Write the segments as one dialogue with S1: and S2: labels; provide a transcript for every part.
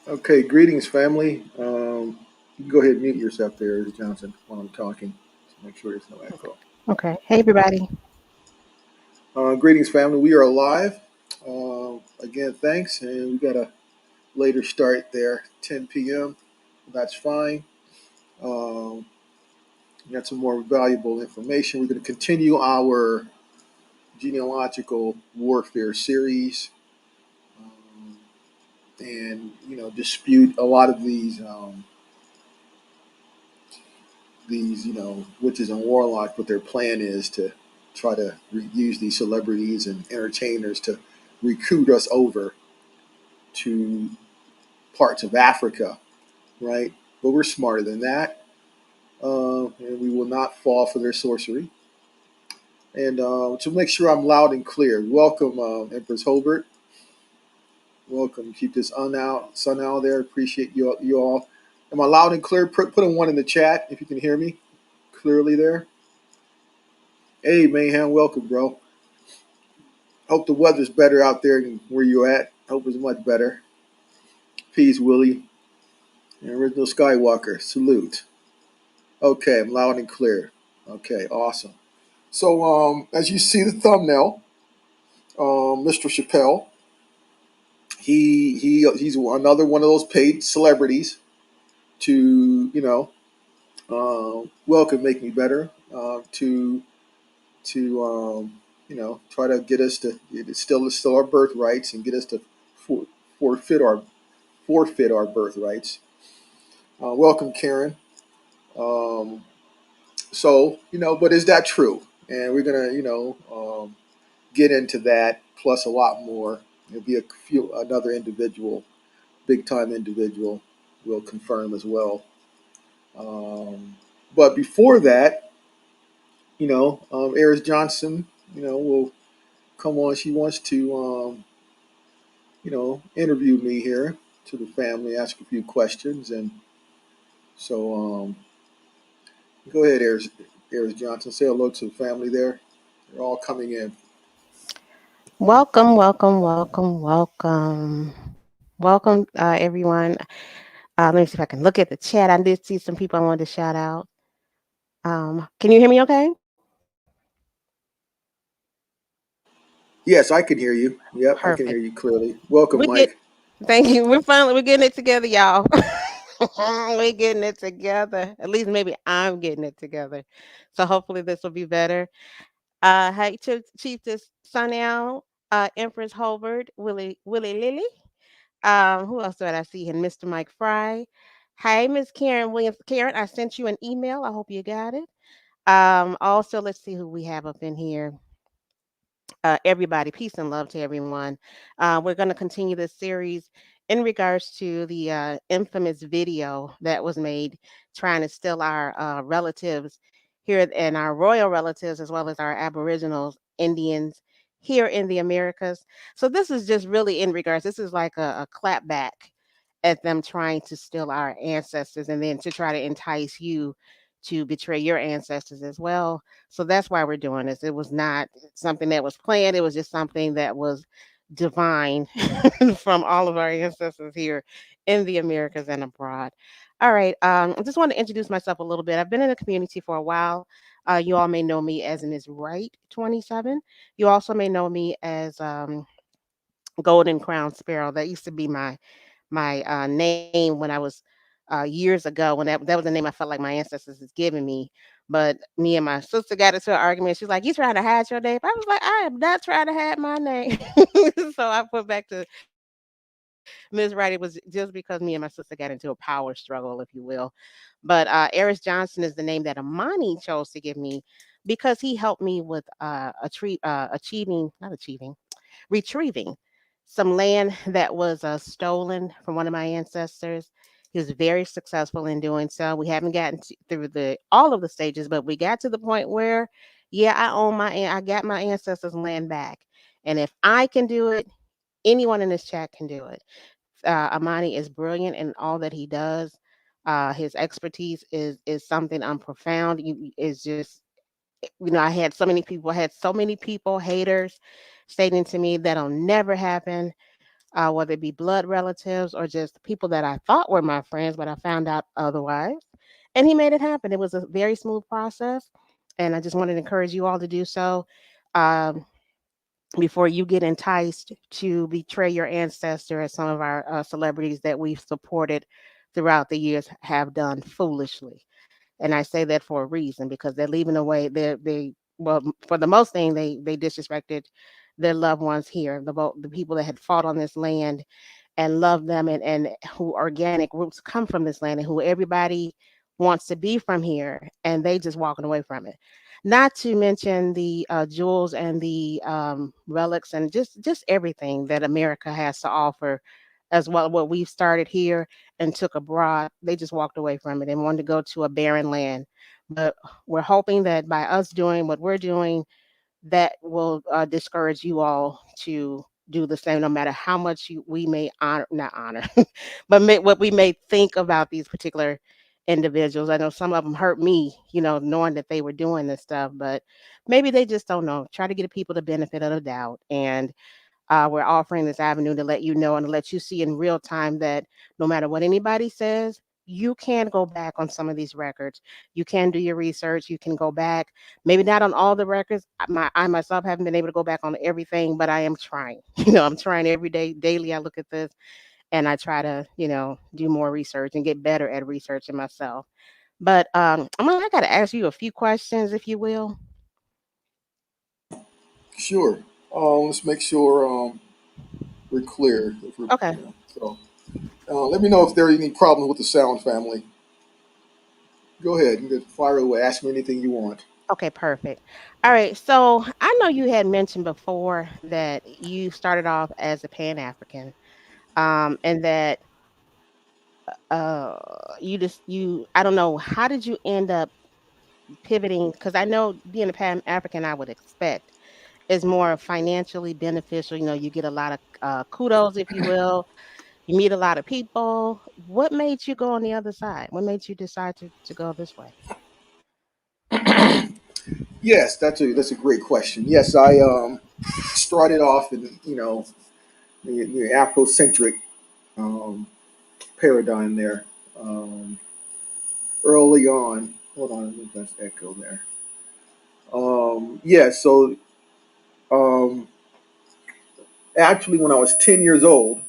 S1: Okay, greetings, family. You can go ahead and mute yourself there, Johnson, while I'm talking. To make sure there's no echo.
S2: Okay. Hey, everybody.
S1: Greetings, family. We are live. Again, thanks. And we got a later start there, 10 p.m. That's fine. Um, we got some more valuable information. We're going to continue our genealogical warfare series, um, and dispute a lot of these witches and warlocks. What their plan is to try to use these celebrities and entertainers to recruit us over to parts of Africa, right? But we're smarter than that, and we will not fall for their sorcery. And to make sure I'm loud and clear, welcome, Empress Holbert. Welcome. Keep this sun out there. Appreciate you all. Am I loud and clear? Put a one in the chat if you can hear me clearly there. Hey, Mayhem, welcome, bro. Hope the weather's better out there than where you're at. Hope it's much better. Peace, Willie. And Original Skywalker, salute. Okay, I'm loud and clear. Okay, awesome. So, as you see the thumbnail, Mr. Chappelle, he's another one of those paid celebrities to welcome, make me better, to try to get us to still our birthrights and get us to for, forfeit our forfeit our birthrights. Welcome, Karen. Um, but is that true? And we're gonna, get into that plus a lot more. There'll be another individual, big time individual, will confirm as well. Um, but before that, Eris Johnson, will come on. She wants to, interview me here to the family, ask a few questions, and so go ahead, Eris Johnson. Say hello to the family there. They're all coming in.
S2: Welcome, welcome, welcome, welcome. Welcome, everyone. Let me see if I can look at the chat. I did see some people I wanted to shout out. Can you hear me okay?
S1: Yes, I can hear you. Yep, I can hear
S2: Perfect.
S1: you clearly. Welcome,
S2: We get
S1: Mike.
S2: Thank you. We're getting it together, y'all. We're getting it together. At least maybe I'm getting it together. So hopefully this will be better. Hey, Chief this Sunny, Empress Holbert, Willie Lilly. Who else did I see here? Mr. Mike Fry. Hey, Miss Karen Williams. Karen, I sent you an email. I hope you got it. Also, let's see who we have up in here. Everybody, peace and love to everyone. We're going to continue this series in regards to the infamous video that was made trying to steal our relatives here and our royal relatives, as well as our Aboriginals, Indians here in the Americas. So, this is just really in regards, this is like a clap back at them trying to steal our ancestors and then to try to entice you to betray your ancestors as well. So that's why we're doing this. It was not something that was planned. It was just something that was divine from all of our ancestors here in the Americas and abroad. All right. I just want to introduce myself a little bit. I've been in the community for a while. You all may know me as Ms. Right 27. You also may know me as Golden Crown Sparrow. That used to be my name when I was years ago when that was the name I felt like my ancestors was giving me. But me and my sister got into an argument. She's like, "You trying to hide your name?" I was like, "I am not trying to hide my name." So I put back to Ms. Wright. It was just because me and my sister got into a power struggle, if you will. But Eris Johnson is the name that Amani chose to give me because he helped me with retrieving some land that was stolen from one of my ancestors. He was very successful in doing so. We haven't gotten through the all of the stages, but we got to the point where, yeah, I got my ancestors' land back, and if I can do it, anyone in this chat can do it. Amani is brilliant in all that he does. His expertise is something unprofound. Is just I had so many people haters stating to me that'll never happen. whether it be blood relatives or just people that I thought were my friends, but I found out otherwise. And he made it happen. It was a very smooth process. And I just wanted to encourage you all to do so. Um, Before you get enticed to betray your ancestor, as some of our celebrities that we've supported throughout the years have done foolishly. And I say that for a reason because they're leaving away they well, for the most thing they disrespected their loved ones here, the people that had fought on this land and love them, and who organic roots come from this land and who everybody wants to be from here, and they just walking away from it. Not to mention the jewels and the relics and just everything that America has to offer, as well what we've started here and took abroad. They just walked away from it and wanted to go to a barren land. But we're hoping that by us doing what we're doing, that will discourage you all to do the same, no matter how much we may honor, not honor, but what we may think about these particular individuals. I know some of them hurt me, knowing that they were doing this stuff, but maybe they just don't know. Try to give people the benefit of the doubt. And we're offering this avenue to let you know and to let you see in real time that no matter what anybody says, you can go back on some of these records. You can do your research. You can go back. Maybe not on all the records. I myself haven't been able to go back on everything, but I am trying. I'm trying every day, daily. I look at this and I try to, do more research and get better at researching myself. But I got to ask you a few questions, if you will.
S1: Sure. Let's make sure we're clear. If we're,
S2: Okay.
S1: so let me know if there are any problems with the sound, family. Go ahead. You can fire away. Ask me anything you want.
S2: Okay, perfect. All right. So I know you had mentioned before that you started off as a Pan African, and that uh, I don't know, how did you end up pivoting? Because I know being a Pan African, I would expect is more financially beneficial. You get a lot of kudos, if you will. You meet a lot of people. What made you go on the other side? What made you decide to go this way?
S1: Yes, that's a great question. Yes, I started off in the Afrocentric um, paradigm there early on. Hold on, let me just echo there. Yeah, so um, actually, when I was 10 years old,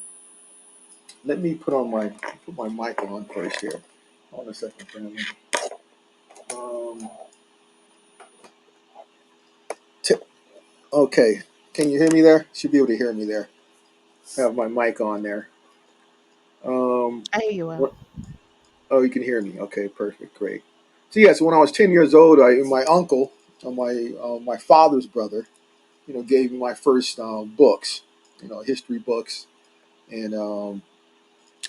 S1: let me put my mic on first here. Hold on a second, family. Um, t- okay, can you hear me there? Should be able to hear me there. I have my mic on there.
S2: I hear you well.
S1: What? Oh, you can hear me. Okay, perfect, great. So yeah, so when I was 10 years old, my uncle, my father's brother, gave me my first books, history books, and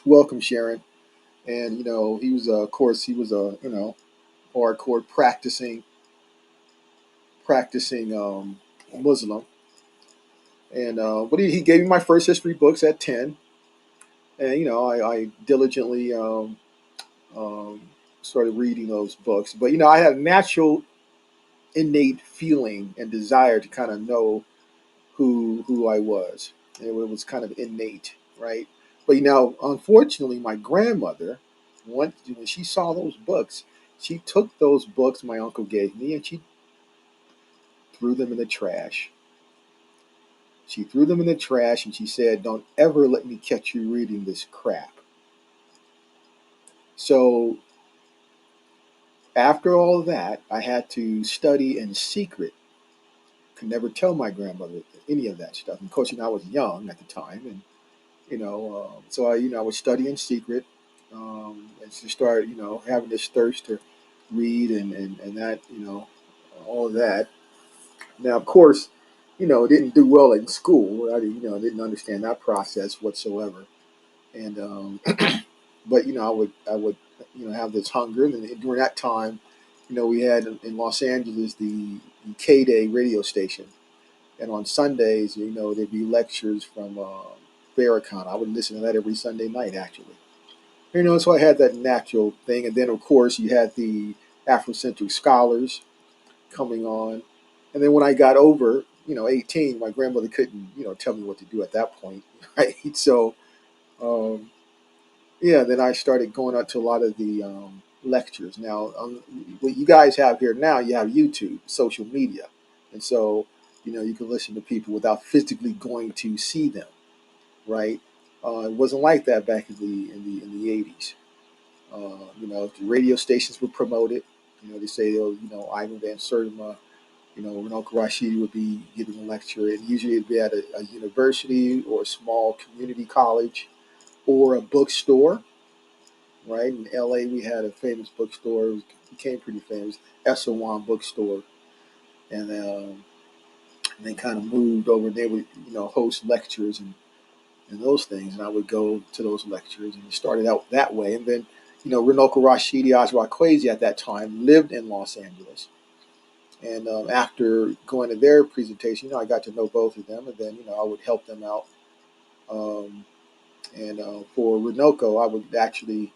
S1: welcome Sharon. And he was, of course, he was a hardcore practicing Muslim, and but he gave me my first history books at 10, and I diligently um, started reading those books. But I had a natural, innate feeling and desire to kind of know who I was. It was kind of innate, right? But unfortunately, my grandmother, when she saw those books, she took those books my uncle gave me and she threw them in the trash. She threw them in the trash and she said, "Don't ever let me catch you reading this crap." So after all that, I had to study in secret. Could never tell my grandmother any of that stuff. And of course, I was young at the time, and so I would study in secret, and to start, having this thirst to read and that, all of that. Now, of course, didn't do well in school. Didn't understand that process whatsoever. And but I would have this hunger. And then during that time, we had in Los Angeles the K Day radio station, and on Sundays, there'd be lectures from Farrakhan. I would listen to that every Sunday night, actually. So I had that natural thing, and then of course you had the Afrocentric scholars coming on, and then when I got over, 18, my grandmother couldn't tell me what to do at that point, right? So um, yeah, then I started going out to a lot of the lectures. Now, what you guys have here now, you have YouTube, social media, and so you can listen to people without physically going to see them, right? It wasn't like that back in the 80s. The radio stations would promote it. They say, oh, Ivan Van Sertima, Renault Rashidi would be giving a lecture, and usually it'd be at a university or a small community college or a bookstore, right? In LA, we had a famous bookstore. It became pretty famous, Esselwan Bookstore, and they kind of moved over. They would, host lectures and those things, and I would go to those lectures, and it started out that way. And then, Renault Rashidi, Ajwa Kwesi at that time lived in Los Angeles. And after going to their presentation, I got to know both of them, and then I would help them out. Um, and for Runoko, I would actually,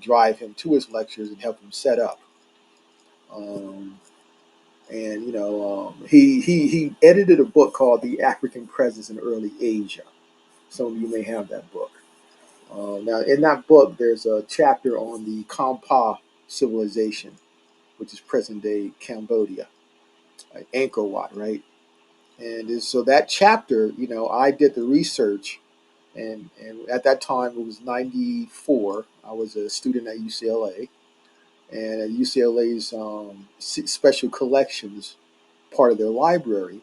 S1: drive him to his lectures and help him set up. Um, and he edited a book called "The African Presence in Early Asia." Some of you may have that book. Now, in that book, there's a chapter on the Kampa civilization, which is present day Cambodia, Angkor Wat, right? And so that chapter, I did the research, and at that time it was '94. I was a student at UCLA, and at UCLA's special collections part of their library,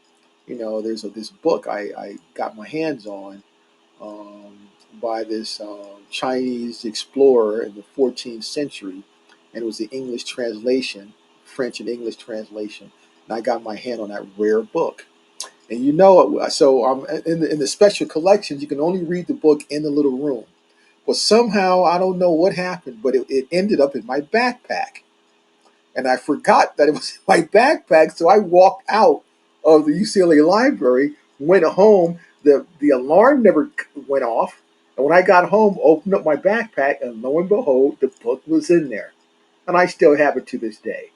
S1: there's this book I got my hands on by this Chinese explorer in the 14th century, and it was the English translation, French and English translation, and I got my hand on that rare book. And so in the special collections, you can only read the book in the little room. Well, somehow I don't know what happened, but it ended up in my backpack, and I forgot that it was in my backpack. So I walked out of the UCLA library, went home. The alarm never went off, and when I got home, opened up my backpack, and lo and behold, the book was in there, and I still have it to this day.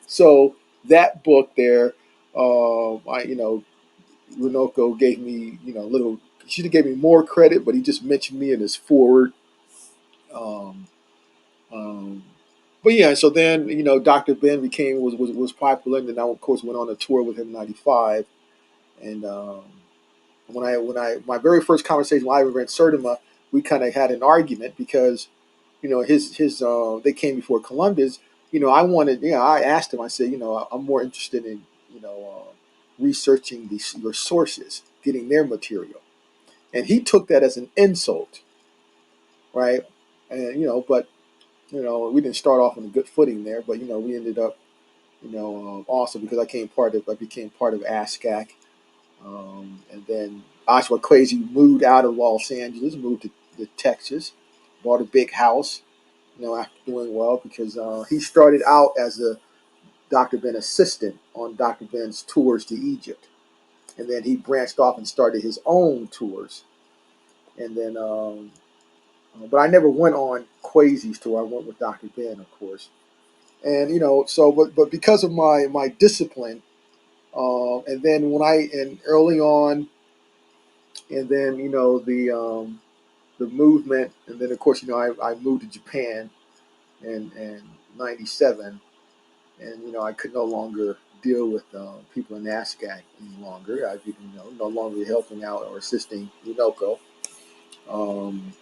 S1: So that book there, I Runoko gave me, a little. He should have gave me more credit, but he just mentioned me in his forward. Um, um, but yeah, so then Dr. Ben was popular, and then I of course went on a tour with him in '95. And when I my very first conversation with Ivan Van Sertima, we kind of had an argument because his they came before Columbus. I wanted, I asked him. I said, I'm more interested in researching your sources, getting their material, and he took that as an insult, right? And but we didn't start off on a good footing there, but we ended up also because I became part of ASCAC, and then Oshawa Kwesi moved out of Los Angeles, moved to Texas, bought a big house, after doing well because he started out as a Dr. Ben assistant on Dr. Ben's tours to Egypt, and then he branched off and started his own tours, and then but I never went on Kwesi's tour. I went with Dr. Ben, of course, and so but because of my discipline, and then and early on, and then the movement, and then of course I moved to Japan in '97, and I could no longer deal with people in NASCAC any longer. I could no longer helping out or assisting Unoko. Um,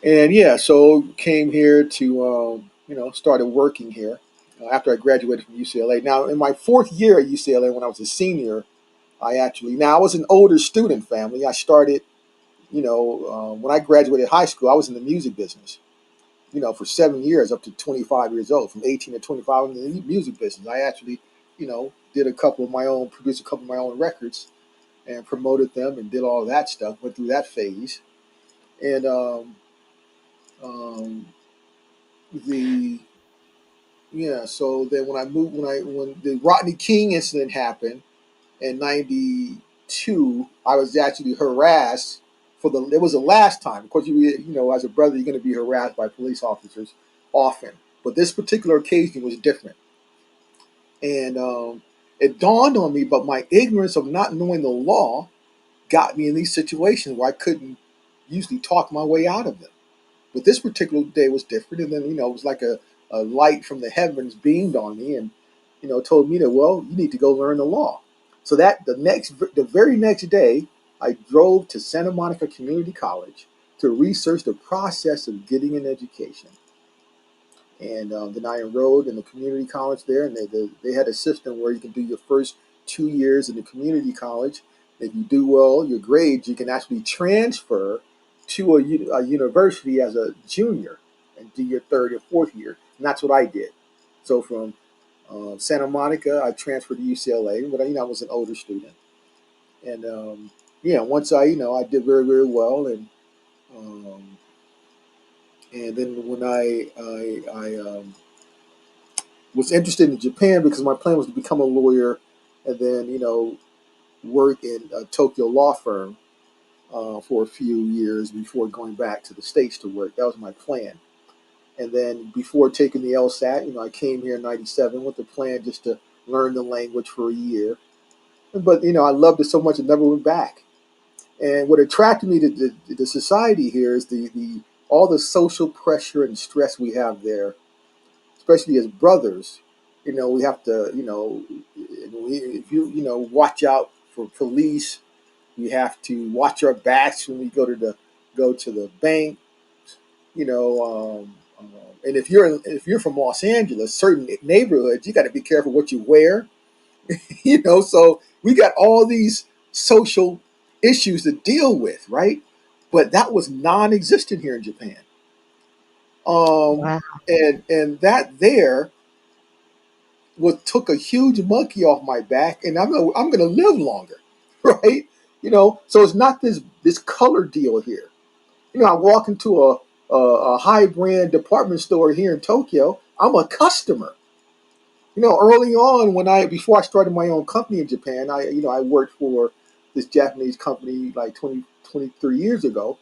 S1: and yeah, so came here to started working here after I graduated from UCLA. Now in my fourth year at UCLA, when I was a senior, I was an older student family. I started when I graduated high school, I was in the music business. For 7 years, up to 25 years old, from 18 to 25, in the music business. I actually, produced a couple of my own records, and promoted them, and did all of that stuff. Went through that phase, and um, the yeah. So then when the Rodney King incident happened in '92, I was actually harassed it was the last time. Of course, as a brother, you're going to be harassed by police officers often, but this particular occasion was different, and it dawned on me, but my ignorance of not knowing the law got me in these situations where I couldn't usually talk my way out of them. But this particular day was different, and then it was like a light from the heavens beamed on me, and told me that, well, you need to go learn the law. So that the very next day, I drove to Santa Monica Community College to research the process of getting an education. And then I enrolled in the community college there, and they had a system where you can do your first 2 years in the community college. If you do well, your grades, you can actually transfer to a university as a junior and do your third and fourth year. And that's what I did. So from Santa Monica, I transferred to UCLA, but I was an older student. And yeah, once I did very, very well, um, and then when I was interested in Japan because my plan was to become a lawyer and then work in a Tokyo law firm for a few years before going back to the States to work. That was my plan. And then before taking the LSAT, I came here in '97 with the plan just to learn the language for a year. But I loved it so much I never went back. And what attracted me to the society here is the all the social pressure and stress we have there, especially as brothers. We have to, if you watch out for police. We have to watch our backs when we go to the bank. And if you're from Los Angeles, certain neighborhoods, you got to be careful what you wear. So we got all these social issues to deal with, right? But that was non-existent here in Japan. Um,
S2: Wow.
S1: and that there what took a huge monkey off my back, and I'm gonna live longer, right? So it's not this color deal here. I walk into a high brand department store here in Tokyo. I'm a customer. Early on when I before I started my own company in Japan, I worked for this Japanese company like 23 years ago.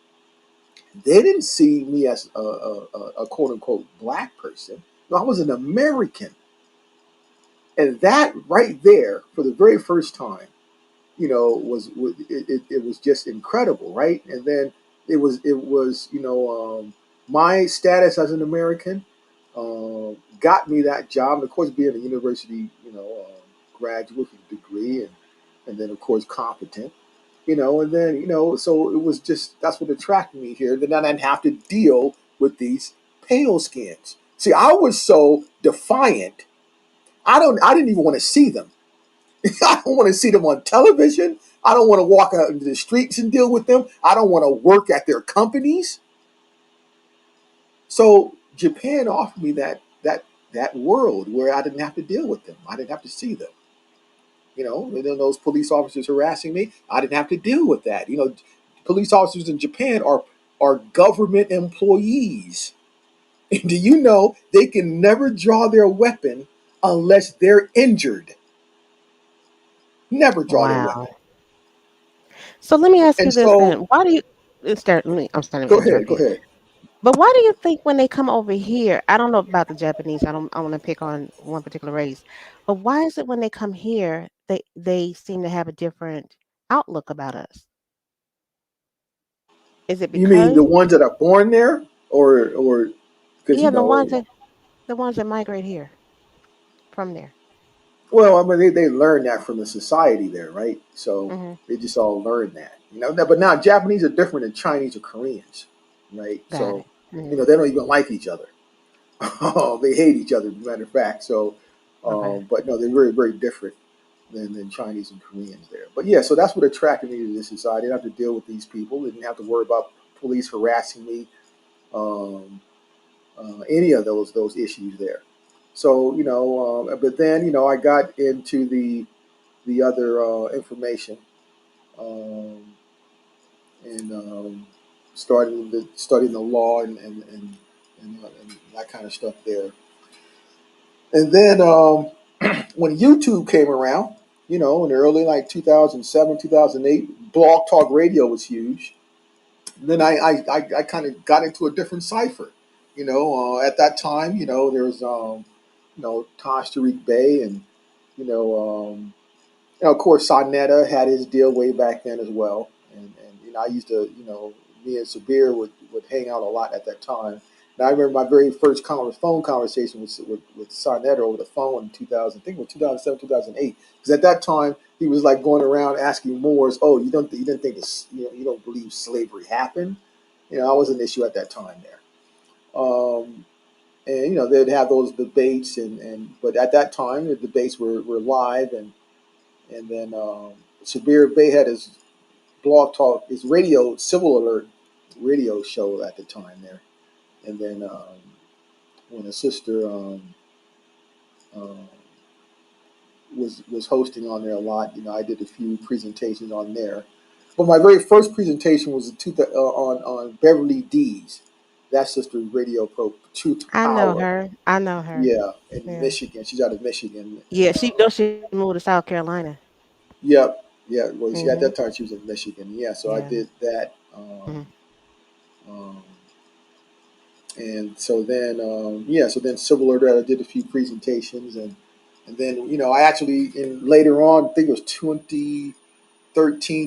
S1: They didn't see me as a quote unquote black person. No, I was an American. And that right there, for the very first time, it was just incredible, right? And then it was my status as an American got me that job. And of course, being a university graduate with a degree, and then of course competent, and then so it was just that's what attracted me here. Then I didn't have to deal with these pale skins. See, I was so defiant. I didn't even want to see them. I don't want to see them on television. I don't want to walk out into the streets and deal with them. I don't want to work at their companies. So Japan offered me that world where I didn't have to deal with them. I didn't have to see them. And then those police officers harassing me, I didn't have to deal with that. Police officers in Japan are government employees. And do you know they can never draw their weapon unless they're injured? Never draw their
S2: Wow.
S1: weapon.
S2: So let me ask you
S1: And
S2: this then.
S1: so,
S2: Why do you I'm starting to
S1: go ahead,
S2: interrupt
S1: go
S2: you.
S1: ahead.
S2: But why do you think when they come over here, I don't know about the Japanese, I want to pick on one particular race, but why is it when they come here, they seem to have a different outlook about us? Is it
S1: You mean
S2: because
S1: the ones that are born there, or because
S2: yeah, the ones that migrate here from there?
S1: well, I mean they learn that from the society there, right? So
S2: Mhm.
S1: they just all learn that, But now Japanese are different than Chinese or Koreans, right?
S2: Got
S1: So
S2: it. Mhm.
S1: they don't even like each other. They hate each other, as a matter of fact. So,
S2: Okay.
S1: but no, they're very, very different than Chinese and Koreans there. But yeah, so that's what attracted me to this society. I didn't have to deal with these people. I didn't have to worry about police harassing me. Um, any of those issues there. So but then I got into the other information, um, and studying the law and that kind of stuff there. And then when YouTube came around, in the early like 2007, 2008, Blog Talk Radio was huge. And then I kind of got into a different cipher. At that time, there was Tosh Tariq Bey, and You know, of course, Sonetta had his deal way back then as well, and I used to, me and Sabir would hang out a lot at that time. And I remember my very first phone conversation with Sonetta over the phone in 2000, I think it was 2007, 2008. Because at that time he was like going around asking Moors, "Oh, you didn't think this, you don't believe slavery happened?" I was an issue at that time there. And they'd have those debates, and but at that time the debates were live, and then Sabir Bey had his blog talk, his radio civil alert radio show at the time there, and then when a sister um, was hosting on there a lot, I did a few presentations on there. But my very first presentation was on Beverly D's, that sister's radio pro Truth
S2: I know
S1: Power.
S2: her. I know her.
S1: Yeah, in
S2: Yeah.
S1: Michigan. She's out of Michigan,
S2: Yeah,
S1: and
S2: she no, she moved to South Carolina.
S1: yep, yeah. Well, she at
S2: Mhm.
S1: that time she was in Michigan. Yeah, so I
S2: Yeah.
S1: did that.
S2: Mhm.
S1: Um, and so then yeah, so then Civil Order, I did a few presentations, and then I actually in later on, I think it was 2013,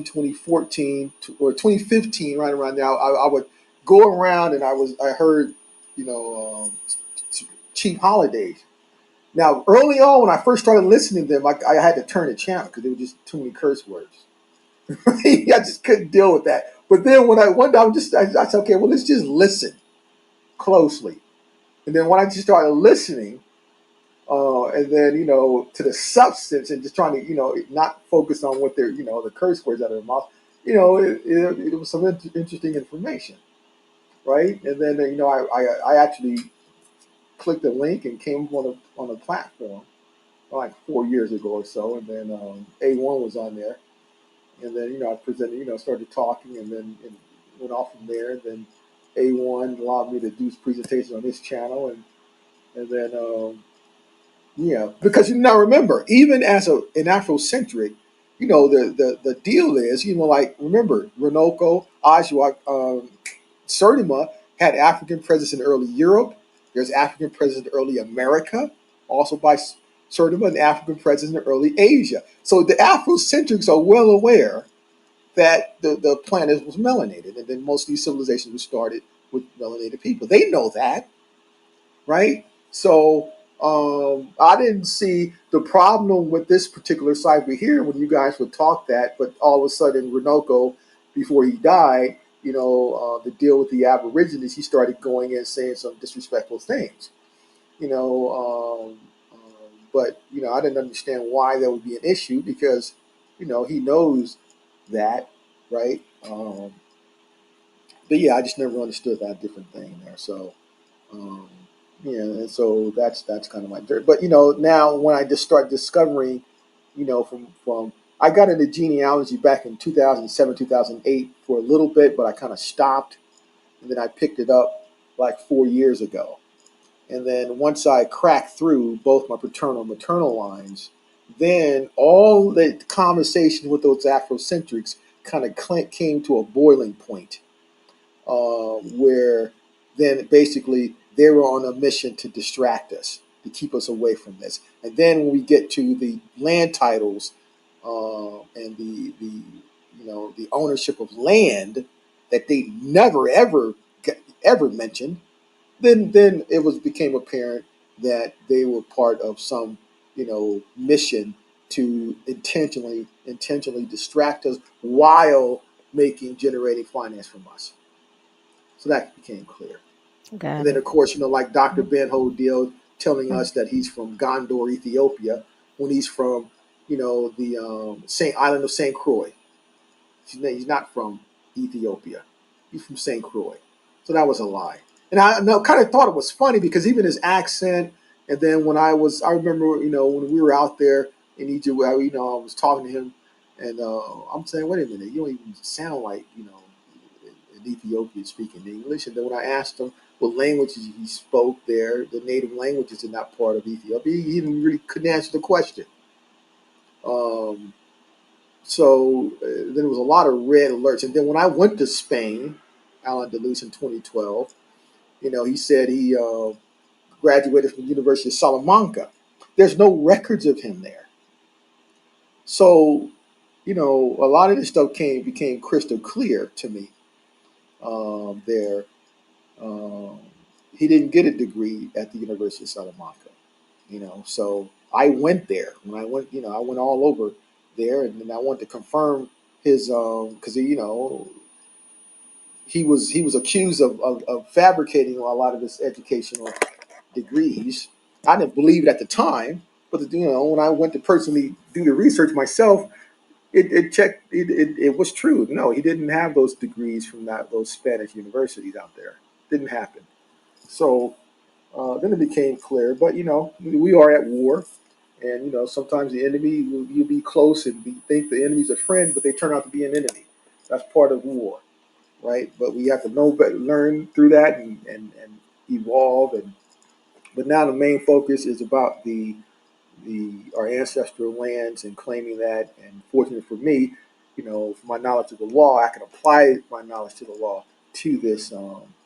S1: 2014, or 2015, right around there, I would go around and I heard you know cheap holidays. Now early on when I first started listening to them, I had to turn the channel because there were just too many curse words. I just couldn't deal with that. But then when I one day I said, okay, well, let's just listen closely. And then when I just started listening, and then to the substance and just trying to not focus on what they're the curse words out of their mouth, it was some interesting information, right? And then I actually clicked the link and came on a platform like 4 years ago or so, and then A1 was on there, and then I presented, started talking, and then went off from there. And then A1 allowed me to do presentations on this channel, and then yeah, because you now remember, even as an Afrocentric, the deal is, like remember Renoko, Ajwa, Surdima had African presence in early Europe. There's African presence in early America, also by Surdima, and African presence in early Asia. So the Afrocentrics are well aware that the planet was melanated, and then most of these civilizations were started with melanated people. They know that, right? So I didn't see the problem with this particular cipher here when you guys would talk that, but all of a sudden Renoko, before he died, to deal with the Aborigines, he started going in saying some disrespectful things, you know. But I didn't understand why that would be an issue because he knows that, right? But yeah, I just never understood that different thing there. So um, yeah, and so that's kind of my dirt. But now when I just start discovering, from I got into genealogy back in 2007, 2008 for a little bit, but I kind of stopped, and then I picked it up like 4 years ago. And then once I cracked through both my paternal and maternal lines, then all the conversation with those Afrocentrics kind of came to a boiling point, where then basically they were on a mission to distract us, to keep us away from this. And then when we get to the land titles, and the ownership of land that they never ever mentioned, then it was became apparent that they were part of some mission to intentionally distract us while generating finance from us. So that became clear. And
S2: Got
S1: then,
S2: it.
S1: of course, like Dr.
S2: Mhm.
S1: Ben Hodil telling
S2: Mhm.
S1: us that he's from Gondor, Ethiopia, when he's from, the Saint Island of Saint Croix. He's not from Ethiopia. He's from Saint Croix. So that was a lie. And I kind of thought it was funny because even his accent, and then I remember, when we were out there in Egypt, I was talking to him, and I'm saying, wait a minute, you don't even sound like, an Ethiopian speaking English. And then when I asked him what languages he spoke there, the native languages are not part of Ethiopia, he even really couldn't answer the question. Um, so there was a lot of red alerts. And then when I went to Spain, Alan Deleuze in 2012, he said he graduated from the University of Salamanca. There's no records of him there. So, a lot of this stuff became crystal clear to me. There, um, he didn't get a degree at the University of Salamanca. So I went there. When I went, I went all over there, and then I wanted to confirm his, because he was accused of fabricating a lot of his educational degrees. I didn't believe it at the time, but when I went to personally do the research myself, it checked. It was true. No, he didn't have those degrees from those Spanish universities out there. Didn't happen. So then it became clear. But we are at war, and sometimes the enemy you'll be close and think the enemy's a friend, but they turn out to be an enemy. That's part of war, right? But we have to know, but learn through that and evolve. But now the main focus is about the our ancestral lands and claiming that. And fortunate for me, for my knowledge of the law, I can apply my knowledge to the law to this.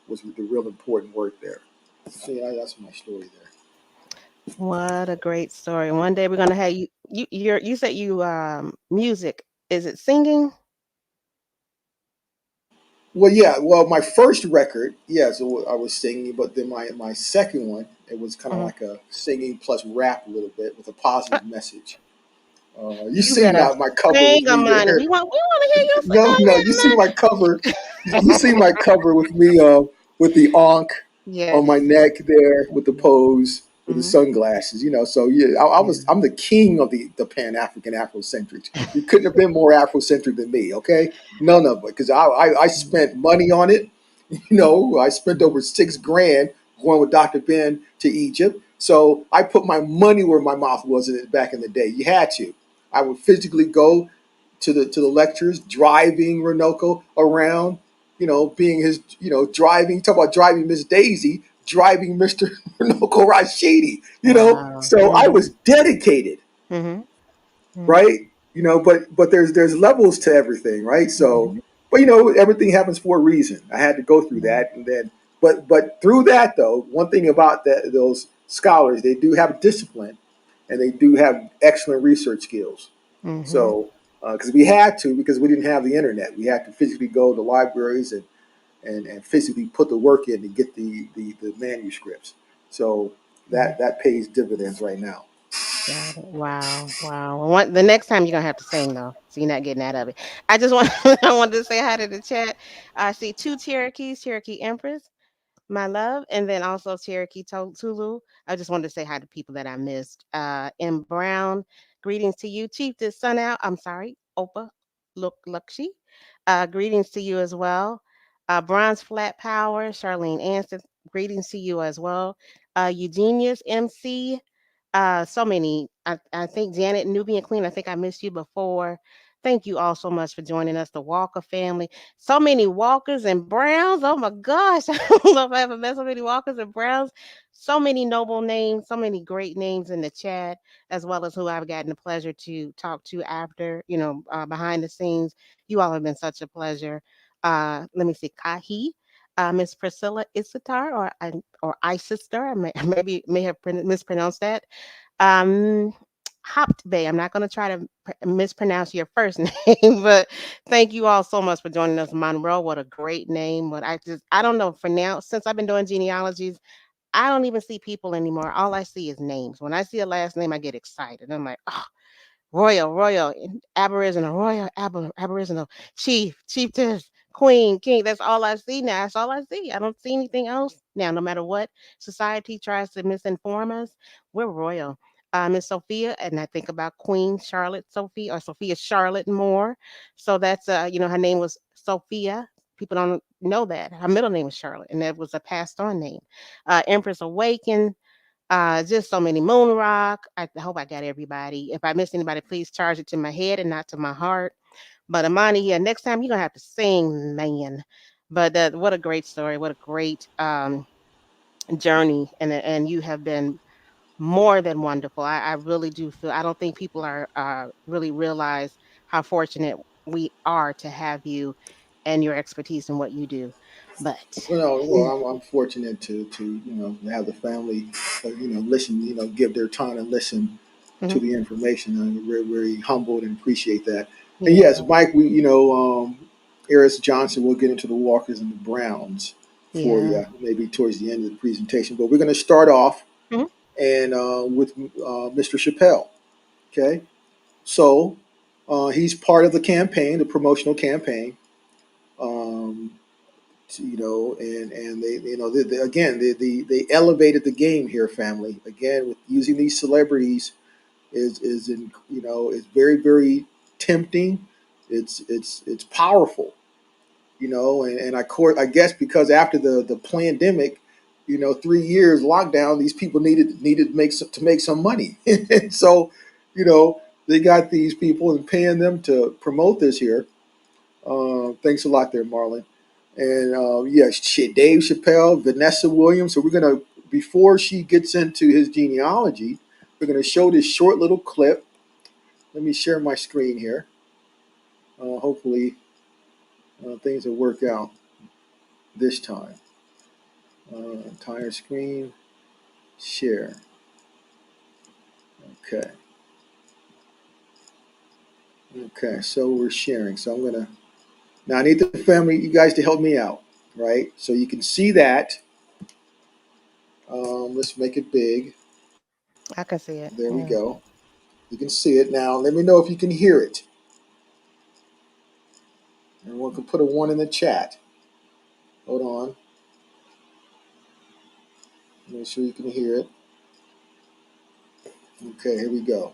S1: Was the real important work there. So yeah, that's my story there.
S2: What a great story. One day we're gonna have you. You said you music. Is it singing?
S1: Well, yeah. Well, my first record, yeah, so I was singing, but then my second one, it was kind of
S2: Mhm.
S1: like a singing plus rap a little bit with a
S2: Uh,
S1: positive message. You
S2: You
S1: see
S2: better
S1: my cover with
S2: sing,
S1: me
S2: Amani.
S1: there.
S2: We want to hear you sing.
S1: No, no, you see
S2: Go
S1: my cover.
S2: ahead,
S1: You see my cover with me with the ankh on my
S2: yes.
S1: neck there with the
S2: Mhm.
S1: pose with the
S2: Mhm.
S1: sunglasses. So yeah,
S2: Yeah.
S1: I'm the king of the Pan African Afrocentrics. You couldn't have been more Afrocentric than me. Okay, none of it, because I
S2: Mhm.
S1: spent money on it. I spent over 6 grand going with Dr. Ben to Egypt. So I put my money where my mouth was in it back in the day. You had to. I would physically go to the lectures, driving Renoko around, being his, driving, talk about driving Miss Daisy, driving Mr. Renoko Rashidi,
S2: Wow.
S1: So I
S2: Mhm.
S1: was dedicated,
S2: Mhm. Mhm.
S1: right? But there's levels to everything, right? So,
S2: Mhm.
S1: but everything happens for a reason. I had to go through
S2: Mhm.
S1: that, and then, but through that though, one thing about those scholars, they do have discipline, and they do have excellent research skills.
S2: Mhm.
S1: So, because we had to, because we didn't have the internet, we had to physically go to libraries and physically put the work in to get the manuscripts. So
S2: Mhm.
S1: that pays dividends right now.
S2: Got it. Wow. Wow. Well, the next time you're gonna have to sing though, so you're not getting out of it. I just want I wanted to say hi to the chat. I see two Cherokees, Cherokee Empress, my love, and then also Cherokee Tulu. I just wanted to say hi to people that I missed. M Brown, greetings to you. Chief this sun out. I'm sorry, Opa Lukshi. Greetings to you as well. Bronze Flat Power, Charlene Anson, greetings to you as well. Eugenius MC, so many. I think Janet Nubian Queen, I think I missed you before. Thank you all so much for joining us, the Walker family. So many Walkers and Browns. Oh my gosh. I don't know if I ever met so many Walkers and Browns. So many noble names, so many great names in the chat, as well as who I've gotten the pleasure to talk to after, behind the scenes. You all have been such a pleasure. Let me see, Kahi. Miss Priscilla Isitar or Isister, I may have mispronounced that. Um, Hopped Bay. I'm not going to try to mispronounce your first name, but thank you all so much for joining us, Monroe. What a great name! I don't know for now. Since I've been doing genealogies, I don't even see people anymore. All I see is names. When I see a last name, I get excited. I'm like, oh, royal, aboriginal, aboriginal, chiefess, queen, king. That's all I see now. That's all I see. I don't see anything else now. No matter what society tries to misinform us, we're royal. Miss Sophia, and I think about Queen Charlotte Sophia or Sophia Charlotte Moore. So that's her name was Sophia. People don't know that her middle name was Charlotte, and that was a passed on name. Empress Awakened, just so many moon rock. I hope I got everybody. If I missed anybody, please charge it to my head and not to my heart. But Amani, yeah, next time you're gonna have to sing, man. But what a great story! What a great journey, and you have been more than wonderful. I really do feel. I don't think people are really realize how fortunate we are to have you and your expertise in what you do. But
S1: Well, I'm fortunate to have the family, listen, give their time and listen to
S2: Hmm.
S1: the information. I'm very, very humbled and appreciate that. And yes,
S2: Yeah.
S1: Mike, we Eris Johnson will get into the Walkers and the Browns for
S2: Yeah.
S1: you maybe towards the end of the presentation. But we're going to start off
S2: Hmm.
S1: and with Mr. Chappelle. Okay, so he's part of the campaign, the promotional campaign. Um, and they again they elevated the game here, family. Again, with using these celebrities is in is very very tempting. It's powerful, and I guess because after the pandemic, 3 years lockdown, these people needed to make some money, and so they got these people and paying them to promote this here. Thanks a lot there, Marlon. And yeah, shit, Dave Chappelle, Vanessa Williams. So we're gonna before she gets into his genealogy, we're gonna show this short little clip. Let me share my screen here. Hopefully, things will work out this time. Entire screen, share. Okay. Okay. So we're sharing. So I'm gonna now I need the family, you guys, to help me out, right? So you can see that. Let's make it big.
S2: I can see it.
S1: There we
S2: Yeah.
S1: go. You can see it now. Let me know if you can hear it. Everyone can put a one in the chat. Hold on. Make sure you can hear it. Okay, here we go.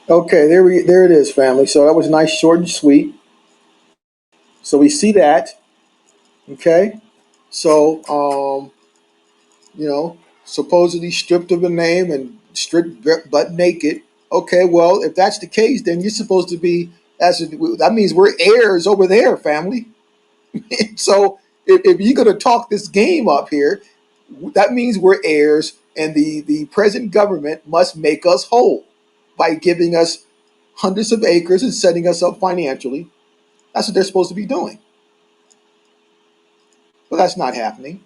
S1: Okay, there it is, family. So that was nice, short and sweet. So we see that. Okay. So supposedly stripped of a name and stripped butt naked. Okay, well, if that's the case, then you're supposed to be that means we're heirs over there, family. So if you're gonna talk this game up here, that means we're heirs, and the present government must make us whole by giving us hundreds of acres and setting us up financially. That's what they're supposed to be doing. But that's not happening.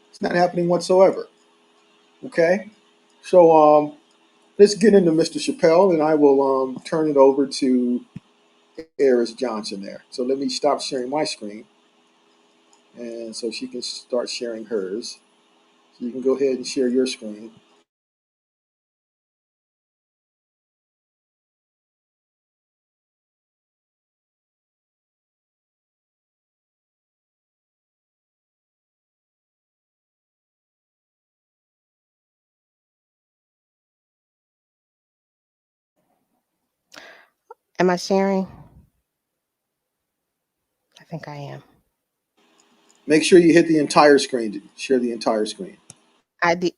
S1: It's not happening whatsoever. Okay, so let's get into Mr. Chappelle, and I will turn it over to Eris Johnson there. So let me stop sharing my screen, and so she can start sharing hers. So you can go ahead and share your screen.
S2: Am I sharing? I think I am.
S1: Make sure you hit the entire screen. Share the entire screen.
S2: I did.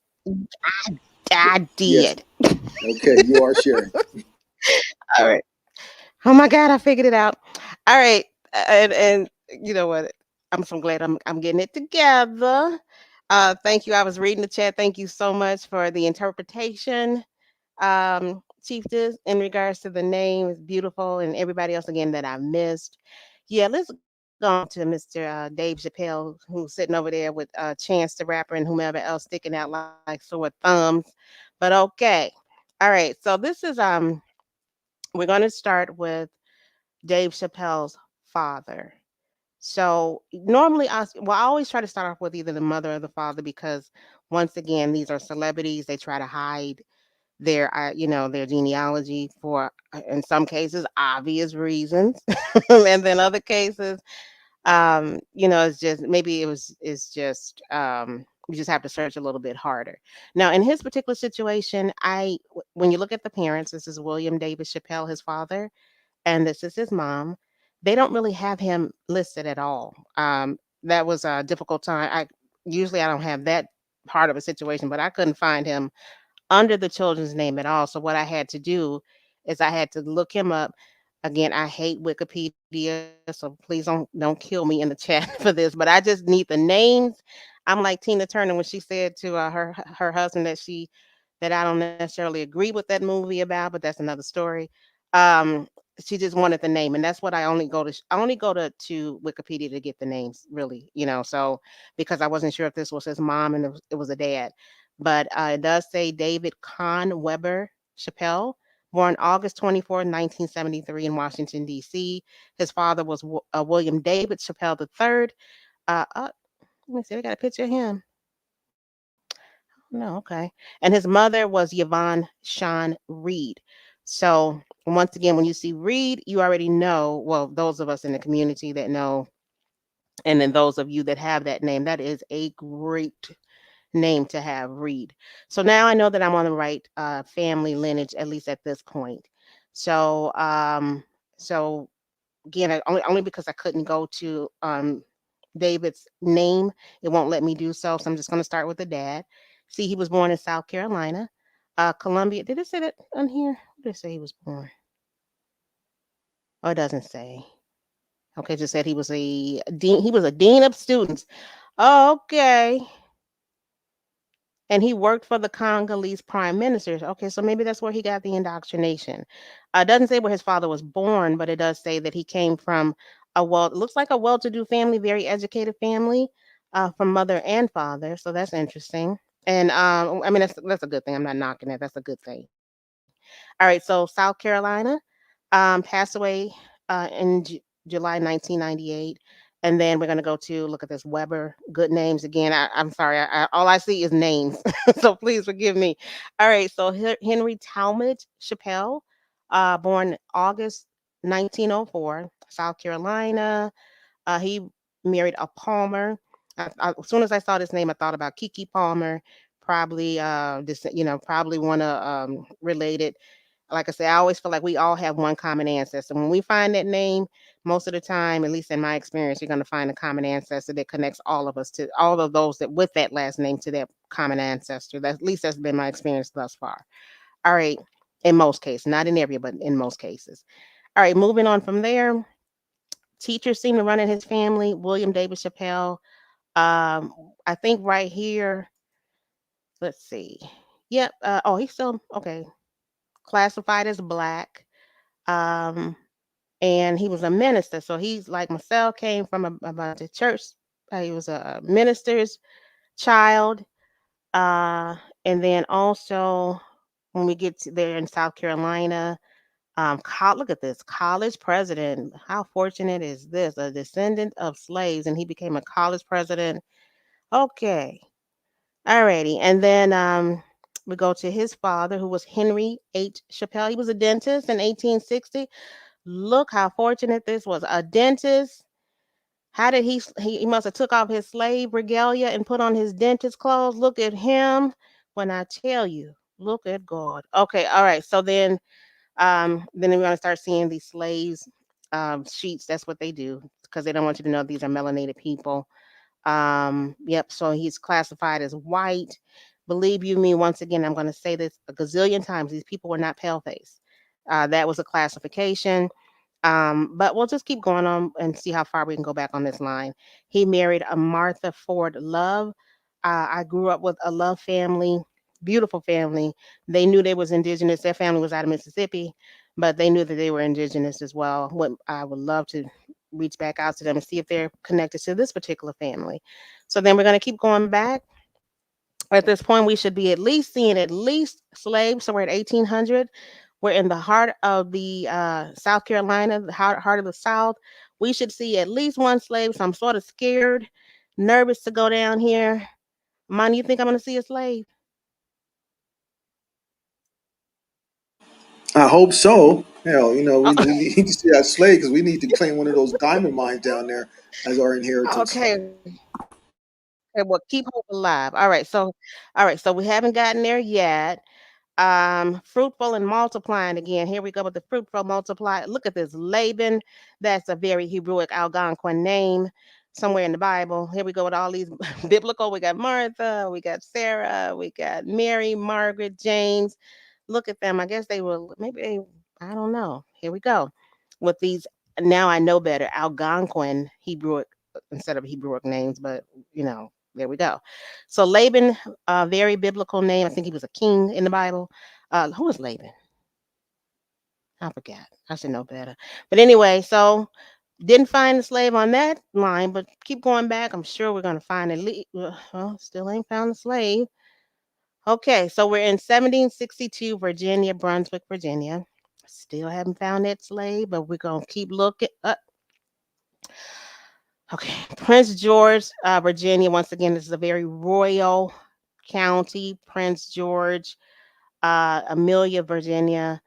S2: I
S1: Yes.
S2: did.
S1: Okay, you are sharing.
S2: All right. Oh my God, I figured it out. All right. And you know what? I'm so glad I'm getting it together. Thank you. I was reading the chat. Thank you so much for the interpretation. Chiefess, in regards to the name, is beautiful, and everybody else again that I missed. Yeah, let's go on to Mr. Dave Chappelle, who's sitting over there with Chance the Rapper and whomever else sticking out like sore thumbs. But okay. All right. So this is we're gonna start with Dave Chappelle's father. So normally, I always try to start off with either the mother or the father because once again, these are celebrities. They try to hide their, their genealogy for, in some cases, obvious reasons, and then other cases, it's just maybe it's just you just have to search a little bit harder. Now, in his particular situation, when you look at the parents, this is William David Chappelle, his father, and this is his mom. They don't really have him listed at all. That was a difficult time. I don't have that part of a situation, but I couldn't find him under the children's name at all. So what I had to do is I had to look him up. Again, I hate Wikipedia, so please don't kill me in the chat for this. But I just need the names. I'm like Tina Turner when she said to her husband that I don't necessarily agree with that movie about, but that's another story. Um, she just wanted the name, and that's what I only go to Wikipedia to get the names, really. So because I wasn't sure if this was his mom and it was a dad, but it does say David Kahn Weber Chappelle, born August 24th, 1973 in Washington, D.C. His father was William David Chappelle III. Let me see, we got a picture of him. No, okay. And his mother was Yvonne Sean Reed. So once again, when you see Reed, you already know, well, those of us in the community that know, and then those of you that have that name, that is a great name to have, Reed. So now I know that I'm on the right family lineage, at least at this point. So so again, only because I couldn't go to David's name, it won't let me do so. So I'm just going to start with the dad. See, he was born in South Carolina, Columbia. Did it say that on here? Where did it say he was born? Oh, it doesn't say. Okay, it just said he was a dean. He was a dean of students. Okay. And he worked for the Congolese prime ministers. Okay, so maybe that's where he got the indoctrination. It doesn't say where his father was born, but it does say that he came from it looks like a well-to-do family, very educated family, from mother and father. So that's interesting. And I mean that's a good thing. I'm not knocking it. That's a good thing. All right, so South Carolina, passed away July 1998. And then we're going to go to look at this Weber. Good names again. I'm sorry. All I see is names. So please forgive me. All right. So Henry Talmadge Chappelle, born August 1904, South Carolina. He married a Palmer. As soon as I saw this name, I thought about Kiki Palmer, probably, probably one of related. Like I said, I always feel like we all have one common ancestor. When we find that name, most of the time, at least in my experience, you're going to find a common ancestor that connects all of us to all of those that with that last name to that common ancestor. That at least that's been my experience thus far. All right, in most cases, not in every, but in most cases. All right, moving on from there. Teachers seem to run in his family. William David Chappelle. Um, I think right here. Let's see. Yep. Oh, he's still okay. Classified as black. Um, and he was a minister. So he's like myself, came from a bunch of church. He was a minister's child. Uh, and then also when we get to there in South Carolina, look at this college president. How fortunate is this? A descendant of slaves, and he became a college president. Okay, alrighty. And then we go to his father, who was Henry H. Chappelle. He was a dentist in 1860. Look how fortunate this was. A dentist. How did he must have took off his slave regalia and put on his dentist clothes. Look at him. When I tell you, look at God. Okay, all right. So then we're gonna start seeing these slaves sheets. That's what they do because they don't want you to know these are melanated people. Yep. So he's classified as white. Believe you me, once again, I'm going to say this a gazillion times. These people were not pale face. That was a classification. But we'll just keep going on and see how far we can go back on this line. He married a Martha Ford Love. I grew up with a Love family, beautiful family. They knew they was indigenous. Their family was out of Mississippi, but they knew that they were indigenous as well. What I would love to reach back out to them and see if they're connected to this particular family. So then we're going to keep going back. At this point, we should be at least seeing at least slaves. So we're at 1800. We're in the heart of the South Carolina, the heart of the South. We should see at least one slave. So I'm sort of scared, nervous to go down here. Mon, you think I'm going to see a slave?
S1: I hope so. Hell,
S2: Oh,
S1: we need to see that slave because we need to claim one of those diamond mines down there as our inheritance.
S2: okay. Okay. Well, keep hope alive. All right. So we haven't gotten there yet. Fruitful and multiplying again. Here we go with the fruitful multiply. Look at this Laban. That's a very Heroic Algonquin name somewhere in the Bible. Here we go with all these biblical. We got Martha, we got Sarah, we got Mary, Margaret, James. Look at them. I guess they were maybe they, I don't know. Here we go with these. Now I know better Algonquin Hebrewic instead of Hebrewic names, but there we go. So Laban, a very biblical name. I think he was a king in the Bible. Who was Laban? I forgot. I should know better. But anyway, so didn't find the slave on that line, but keep going back. I'm sure we're gonna find at least. Well, still ain't found the slave. Okay, so we're in 1762, Virginia, Brunswick, Virginia. Still haven't found that slave, but we're gonna keep looking. Okay, Prince George, Virginia. Once again, this is a very royal county. Prince George, Amelia, Virginia.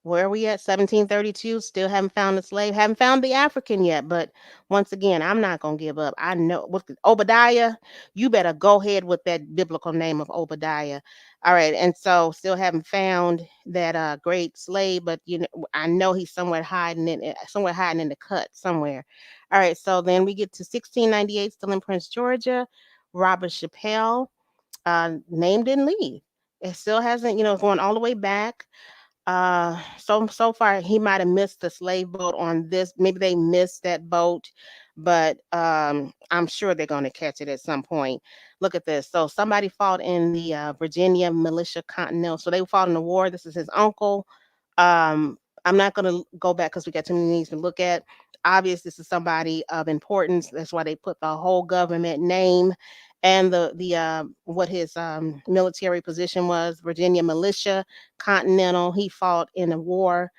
S2: Where are we at? 1732. Still haven't found the slave. Haven't found the African yet. But once again, I'm not gonna give up. I know what Obadiah. You better go ahead with that biblical name of Obadiah. All right. And so still haven't found that great slave, but I know he's somewhere hiding in the cut somewhere. All right. So then we get to 1698, still in Prince Georgia. Robert Chappelle. Name didn't leave. It still hasn't, going all the way back. So far he might have missed the slave boat on this. Maybe they missed that boat, but I'm sure they're going to catch it at some point. Look at this. So somebody fought in the Virginia Militia Continental. So they fought in the war. This is his uncle. I'm not going to go back because we got too many things to look at. Obvious, this is somebody of importance. That's why they put the whole government name and the what his military position was. Virginia Militia Continental. He fought in the war.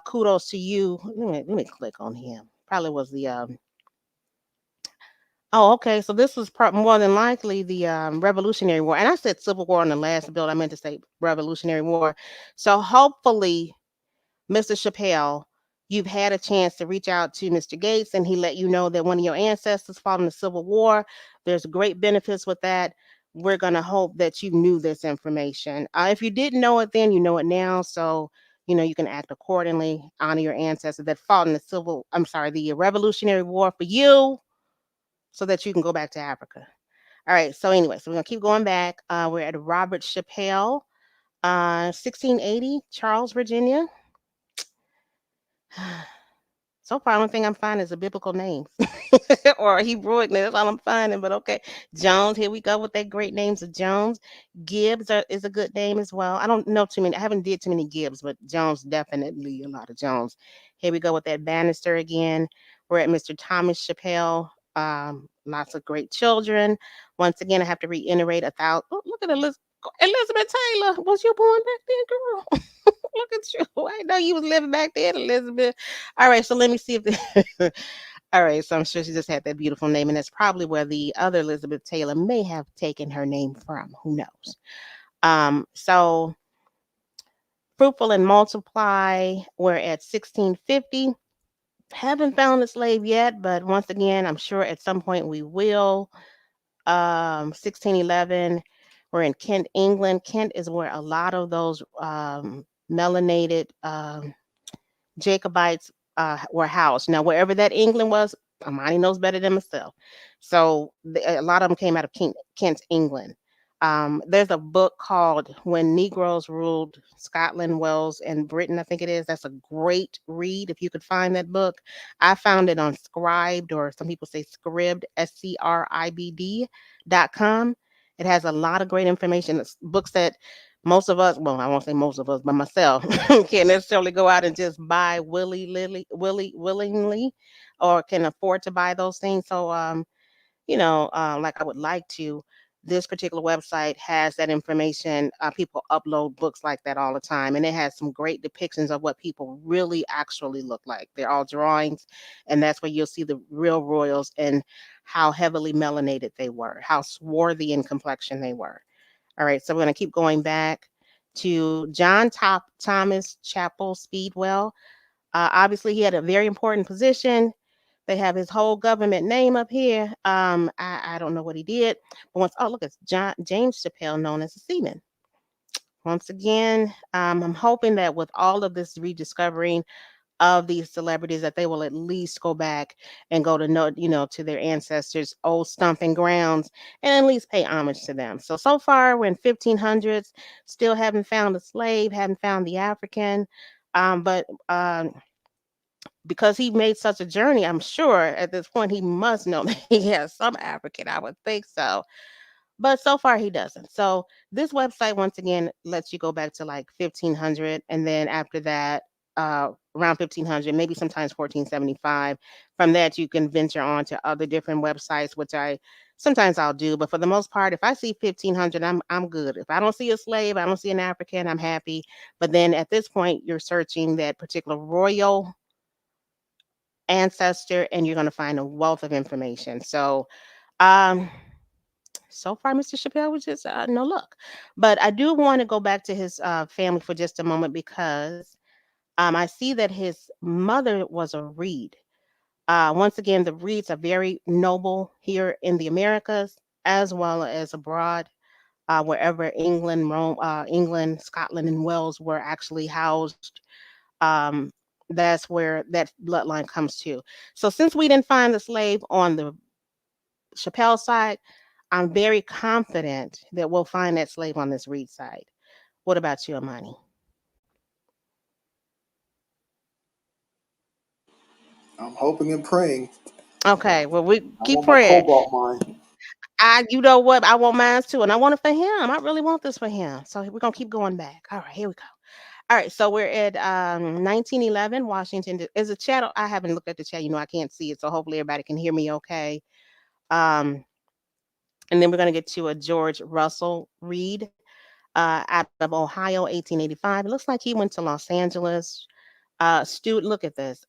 S2: Kudos to you. Let me click on him. Probably was the Oh, okay. So this was more than likely the Revolutionary War, and I said Civil War on the last bill. I meant to say Revolutionary War. So hopefully, Mr. Chappelle, you've had a chance to reach out to Mr. Gates, and he let you know that one of your ancestors fought in the Civil War. There's great benefits with that. we're going to hope that you knew this information. If you didn't know it then, you know it now. So, you can act accordingly, honor your ancestors that fought in the Revolutionary War for you so that you can go back to Africa. All right. So, anyway, so we're going to keep going back. We're at Robert Chappelle, 1680, Charles, Virginia. So far, only thing I'm finding is a biblical name or a Hebrewic name. That's all I'm finding. But okay, Jones. Here we go with that great names of Jones. Gibbs is a good name as well. I don't know too many. I haven't did too many Gibbs, but Jones definitely a lot of Jones. Here we go with that Bannister again. We're at Mr. Thomas Chappelle. Lots of great children. Once again, I have to reiterate 1,000. Oh, look at Elizabeth Taylor. Was you born back then, girl? Look at you. I know you was living back then, Elizabeth. All right, so let me see if all right, so I'm sure she just had that beautiful name, and that's probably where the other Elizabeth Taylor may have taken her name from. Who knows? So fruitful and multiply, we're at 1650. Haven't found a slave yet, but once again, I'm sure at some point we will. 1611, we're in Kent, England. Kent is where a lot of those melanated Jacobites were housed. Now, wherever that England was, Amani knows better than myself. So a lot of them came out of Kent, England. There's a book called When Negroes Ruled Scotland, Wales, and Britain, I think it is. That's a great read if you could find that book. I found it on Scribd, or some people say Scribd, SCRIBD.com. It has a lot of great information. It's books that most of us, well, I won't say most of us, but myself, can't necessarily go out and just buy willingly, or can afford to buy those things. So, like I would like to. This particular website has that information. People upload books like that all the time, and it has some great depictions of what people really actually look like. They're all drawings, and that's where you'll see the real royals and how heavily melanated they were, how swarthy in complexion they were. All right, so we're going to keep going back to Thomas Chapel Speedwell. Obviously, he had a very important position. They have his whole government name up here. I don't know what he did, but look, it's James Chappelle, known as a seaman. Once again, I'm hoping that with all of this rediscovering of these celebrities, that they will at least go back and go to to their ancestors' old stomping grounds and at least pay homage to them. So far we're in 1500s, still haven't found a slave, haven't found the African, but because he made such a journey, I'm sure at this point he must know that he has some African. I would think so. But so far he doesn't. So this website once again lets you go back to like 1500, and then after that, around 1500, maybe sometimes 1475. From that you can venture on to other different websites, which I'll do, but for the most part, if I see 1500, I'm good. If I don't see a slave, I don't see an African, I'm happy. But then at this point, you're searching that particular royal ancestor, and you're going to find a wealth of information. Um, so far, Mr. Chappelle was just no luck. But I do want to go back to his family for just a moment, because I see that his mother was a Reed. Once again, the Reeds are very noble here in the Americas as well as abroad, wherever England, Scotland, and Wales were actually housed. Um, that's where that bloodline comes to. So since we didn't find the slave on the Chappelle side, I'm very confident that we'll find that slave on this Reed side. What about you, Amani?
S1: I'm hoping and praying.
S2: Okay, well, we
S1: I
S2: keep
S1: want my
S2: praying.
S1: cobalt mine.
S2: You know what? I want mine too, and I want it for him. I really want this for him. So we're gonna keep going back. All right, here we go. All right, so we're at 1911, Washington. Is a chat? I haven't looked at the chat. I can't see it, so hopefully everybody can hear me okay. Um, and then we're gonna get to a George Russell Reed, out of Ohio, 1885. It looks like he went to Los Angeles. Student, look at this.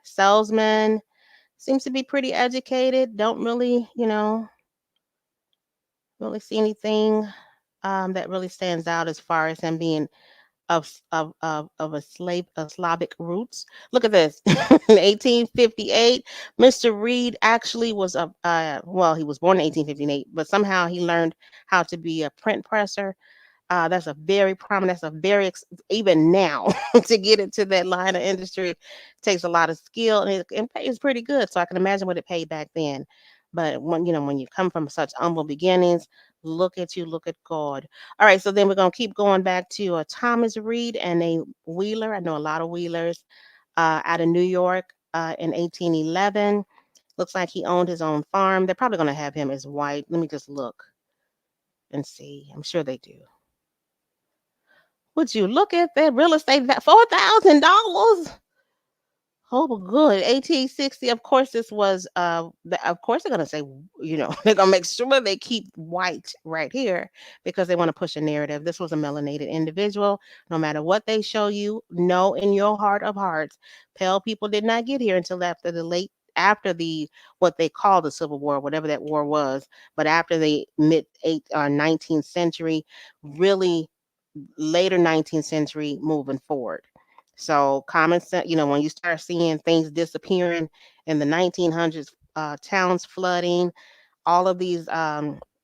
S2: Salesman, seems to be pretty educated. Don't really, really see anything that really stands out as far as him being of a slave Slavic roots. Look at this. In 1858, Mr. Reed actually was a well, he was born in 1858, but somehow he learned how to be a print presser. That's a very prominent. That's a very even now to get into that line of industry takes a lot of skill and it pays pretty good. So I can imagine what it paid back then. But when you come from such humble beginnings, look at you, look at God. All right, so then we're gonna keep going back to Thomas Reed and a Wheeler. I know a lot of Wheelers out of New York in 1811. Looks like he owned his own farm. They're probably gonna have him as white. Let me just look and see. I'm sure they do. Would you look at that real estate that $4,000? Oh, good. 1860. Of course, this was. Of course, they're gonna say. They're gonna make sure they keep white right here because they want to push a narrative. This was a melanated individual. No matter what they show you, know in your heart of hearts, pale people did not get here until after the what they call the Civil War, whatever that war was. But after the mid 19th century, really later 19th century moving forward. So common sense, when you start seeing things disappearing in the 1900s, towns flooding, all of these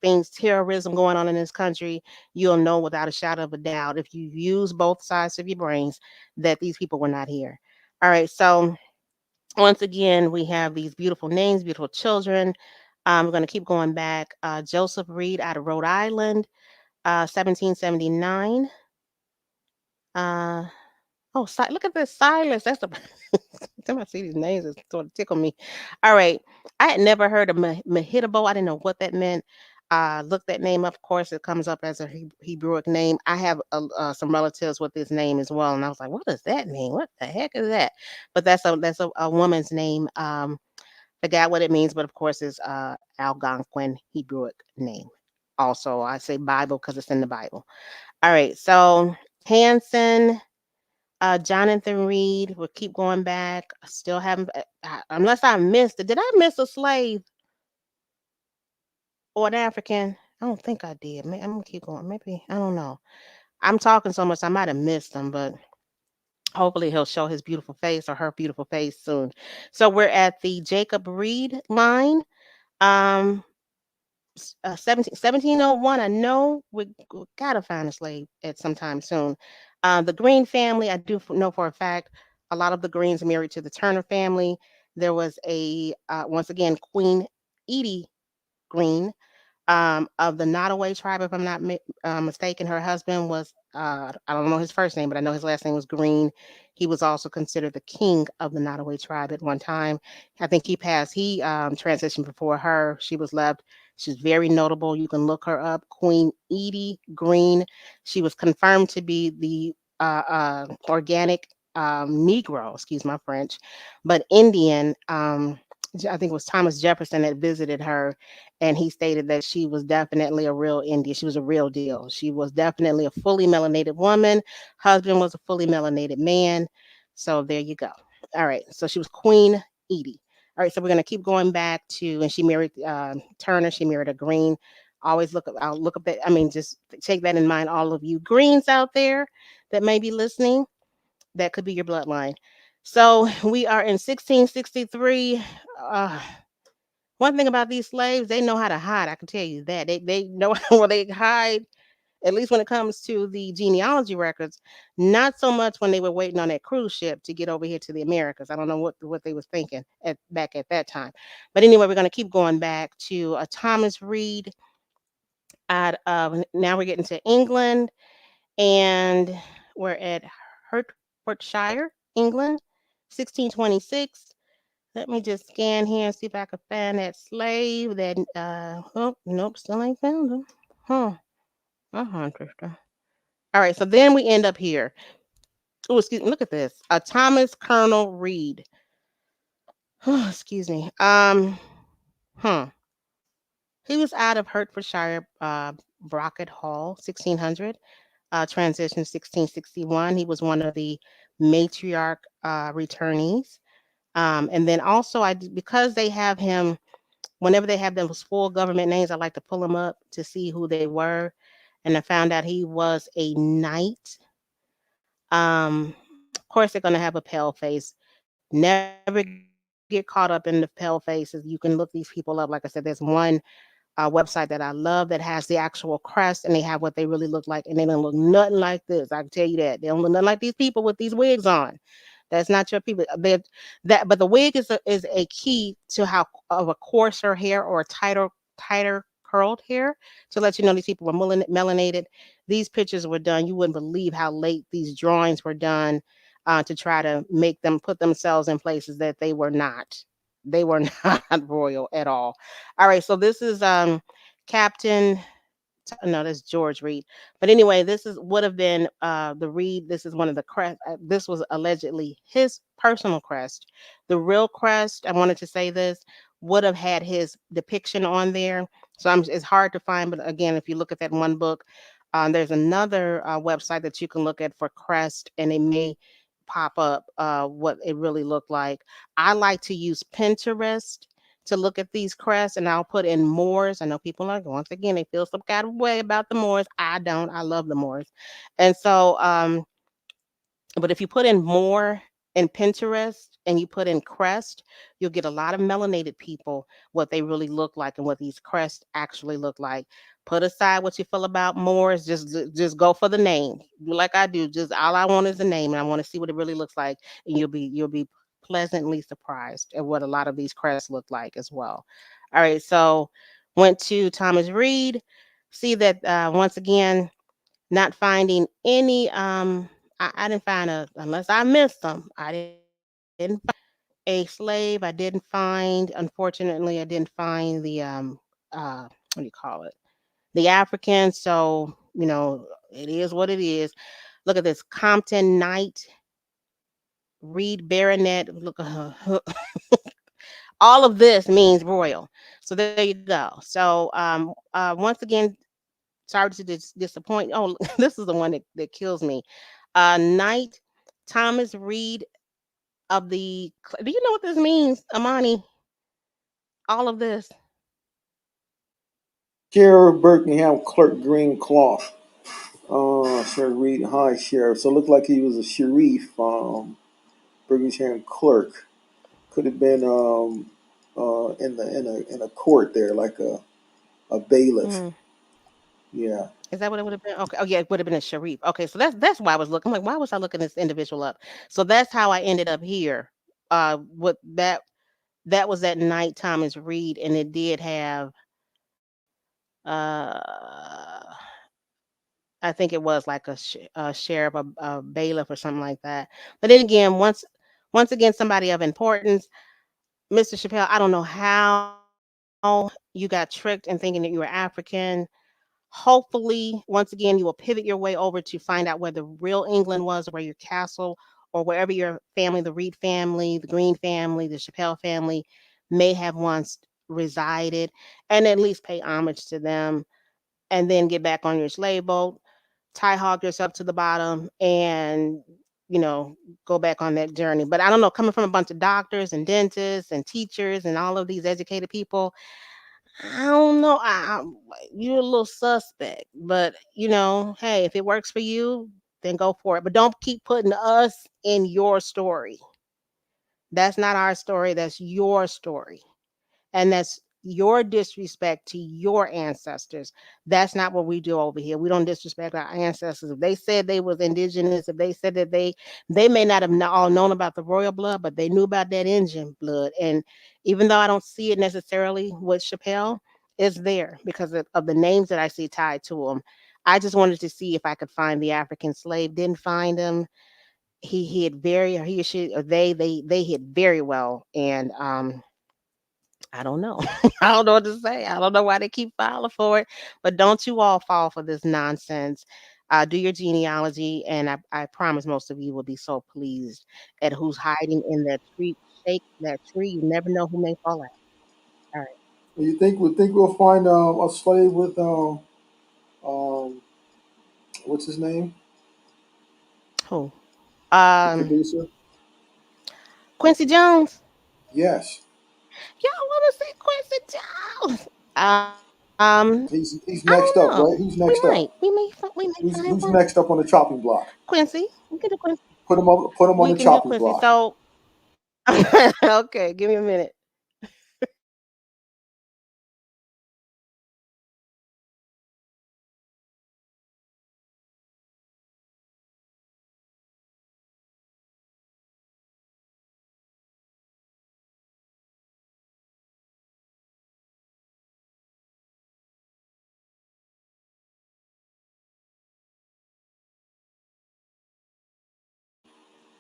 S2: things, terrorism going on in this country, you'll know without a shadow of a doubt if you use both sides of your brains that these people were not here. All right, so once again, we have these beautiful names, beautiful children. We're going to keep going back. Joseph Reed out of Rhode Island, 1779. Uh, oh, look at this Silas. That's the Somebody see these names is sort of tickle me. All right, I had never heard of Mahitabo. I didn't know what that meant. Look that name up. Of course, it comes up as a Hebrewic name. I have some relatives with this name as well, and I was like, "What does that mean? What the heck is that?" But that's a woman's name. Forgot what it means, but of course, it's Algonquin Hebrewic name. Also, I say Bible because it's in the Bible. All right, so Hanson, Jonathan Reed. We'll keep going back. I still haven't, unless I missed it. Did I miss a slave or an African? I don't think I did. I'm gonna keep going. Maybe I don't know. I'm talking so much I might have missed them, but hopefully he'll show his beautiful face or her beautiful face soon. So we're at the Jacob Reed line. Um, 1701. I know we gotta find a slave at some time soon. The Green family, I do know for a fact, a lot of the Greens married to the Turner family. There was once again, Queen Edie Green of the Nottoway tribe, if I'm not mistaken. Her husband was, I don't know his first name, but I know his last name was Green. He was also considered the king of the Nottoway tribe at one time. I think he transitioned before her. She was left. She's very notable. You can look her up, Queen Edie Green. She was confirmed to be the organic Negro, excuse my French, but Indian. I think it was Thomas Jefferson that visited her, and he stated that she was definitely a real Indian. She was a real deal. She was definitely a fully melanated woman. Husband was a fully melanated man. So there you go. All right. So she was Queen Edie. All right. So we're gonna keep going back to, and she married Turner. She married a Green. Always look up. I'll look up that. I mean, just take that in mind. All of you Greens out there that may be listening, that could be your bloodline. So we are in 1663. One thing about these slaves, they know how to hide. I can tell you that they know where they hide. At least when it comes to the genealogy records, not so much when they were waiting on that cruise ship to get over here to the Americas. I don't know what they was thinking back at that time. But anyway, we're going to keep going back to Thomas Reed. Out of Now we're getting to England, and we're at Hertfordshire, England, 1626. Let me just scan here and see if I can find that slave that oh nope, still ain't found him. Huh. Interesting. All right, so then we end up here. Oh, excuse me, look at this. Thomas Colonel Reed. Oh, excuse me. Huh. He was out of Hertfordshire, Brocket Hall, 1600. Transition 1661. He was one of the matriarch returnees. And then also, because they have him, whenever they have those full government names, I like to pull them up to see who they were. And I found out he was a knight Of course, they're gonna have a pale face. Never get caught up in the pale faces. You can look these people up. Like I said, there's one website that I love that has the actual crest, and they have what they really look like, and they don't look nothing like this. I can tell you that they don't look nothing like these people with these wigs on. That's not your people. But the wig is a key to how of a coarser hair or a tighter curled hair to let you know these people were melanated. These pictures were done. You wouldn't believe how late these drawings were done to try to make them put themselves in places that they were not. They were not royal at all. All right, so this is Captain no, that's George Reed. But anyway, this is would have been the Reed. This is one of the crest. This was allegedly his personal crest. The real crest, I wanted to say this, would have had his depiction on there. So it's hard to find. But again, if you look at that one book, there's another website that you can look at for crest, and it may pop up what it really looked like. I like to use Pinterest to look at these crests, and I'll put in Moors. I know people are once again they feel some kind of way about the Moors. I don't. I love the Moors. And so but if you put in more in Pinterest and you put in crest, you'll get a lot of melanated people what they really look like and what these crests actually look like. Put aside what you feel about Moors, just go for the name. Do like I do. Just all I want is the name, and I want to see what it really looks like, and you'll be pleasantly surprised at what a lot of these crests look like as well. All right, so went to Thomas Reed. See that once again not finding any I didn't find a unless I missed them. I didn't find a slave. I didn't find unfortunately I didn't find the what do you call it? The African. So, it is what it is. Look at this Compton Knight, Reed Baronet. Look at her. All of this means royal. So there you go. So once again, sorry to disappoint. Oh, this is the one that kills me. Knight Thomas Reed of the. Do you know what this means, Amani? All of this.
S1: Sheriff Birmingham Clerk Green Cloth. Sheriff Reed High Sheriff. So it looked like he was a sheriff, Birmingham clerk. Could have been in a court there, like a bailiff.
S2: Mm.
S1: Yeah.
S2: Is that what it would have been? Okay. Oh yeah, it would have been a Sharif. Okay, so that's why I was looking. I'm like, why was I looking this individual up? So that's how I ended up here. What that was at night Thomas Reed, and it did have uh I think it was like a sheriff, a bailiff, or something like that. But then again, once again, somebody of importance, Mr. Chappelle. I don't know how you got tricked in thinking that you were African. Hopefully, once again, you will pivot your way over to find out where the real England was, or where your castle, or wherever your family, the Reed family, the Green family, the Chappelle family, may have once resided, and at least pay homage to them, and then get back on your slave boat, tie hog yourself to the bottom, and you know go back on that journey. But I don't know, coming from a bunch of doctors and dentists and teachers and all of these educated people, I don't know. You're a little suspect, but hey, if it works for you, then go for it. But don't keep putting us in your story. That's not our story. That's your story. And that's your disrespect to your ancestors. That's not what we do over here. We don't disrespect our ancestors. If they said they was indigenous, if they said that they may not have all known about the royal blood, but they knew about that Indian blood. And even though I don't see it necessarily with Chappelle, it's there because of the names that I see tied to him. I just wanted to see if I could find the African slave. Didn't find him. He hid very, or he or she, or they hid very well. And I don't know. I don't know what to say. I don't know why they keep filing for it, but don't you all fall for this nonsense. Do your genealogy, and I promise most of you will be so pleased at who's hiding in that tree. Shake that tree. You never know who may fall out. All right.
S1: You think we'll find a slave with um what's his name?
S2: Who?
S1: The
S2: Um,
S1: producer?
S2: Quincy Jones.
S1: Yes.
S2: Y'all want to see Quincy Jones?
S1: He's
S2: I
S1: next
S2: don't
S1: up,
S2: know.
S1: right? Who's
S2: We
S1: next
S2: might.
S1: up?
S2: We may find
S1: Who's
S2: one.
S1: next up on the chopping block?
S2: Quincy. We can do Quincy.
S1: Put him on
S2: We
S1: the
S2: can do
S1: chopping
S2: Quincy.
S1: block.
S2: So okay, give me a minute.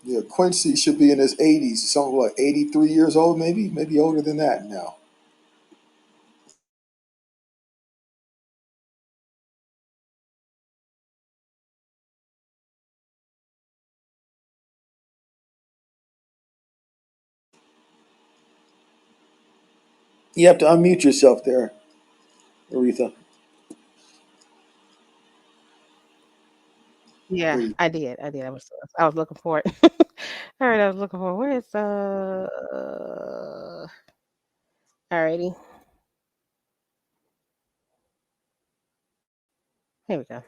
S1: Yeah, Quincy should be in his 80s, something like 83 years old, maybe older than that now. You have to unmute yourself there, Aretha.
S2: Yeah,
S1: There you-
S2: I did. I did. I was looking for it. All right, I was looking for it. Where is alrighty. Here we go.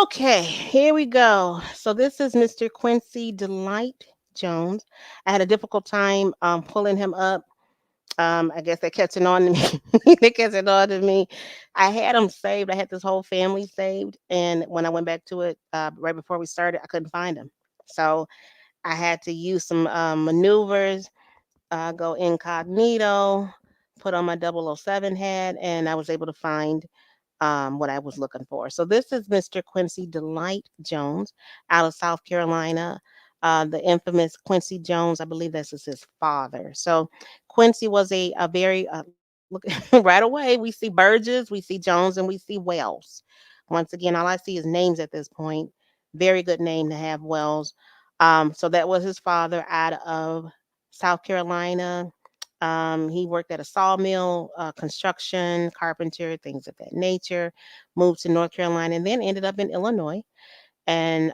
S2: Okay, here we go. So this is Mr. Quincy Delight Jones. I had a difficult time pulling him up. I guess they're catching on to me. They're catching on to me. I had him saved. I had this whole family saved, and when I went back to it right before we started, I couldn't find him. So I had to use some maneuvers, go incognito, put on my 007 hat, and I was able to find what I was looking for. So this is Mr. Quincy Delight Jones out of South Carolina. The infamous Quincy Jones, I believe this is his father. So Quincy was a very look right away. We see Burgess, we see Jones, and we see Wells. Once again, all I see is names at this point. Very good name to have, Wells. So that was his father out of South Carolina. He worked at a sawmill, construction, carpenter, things of that nature. Moved to North Carolina and then ended up in Illinois. And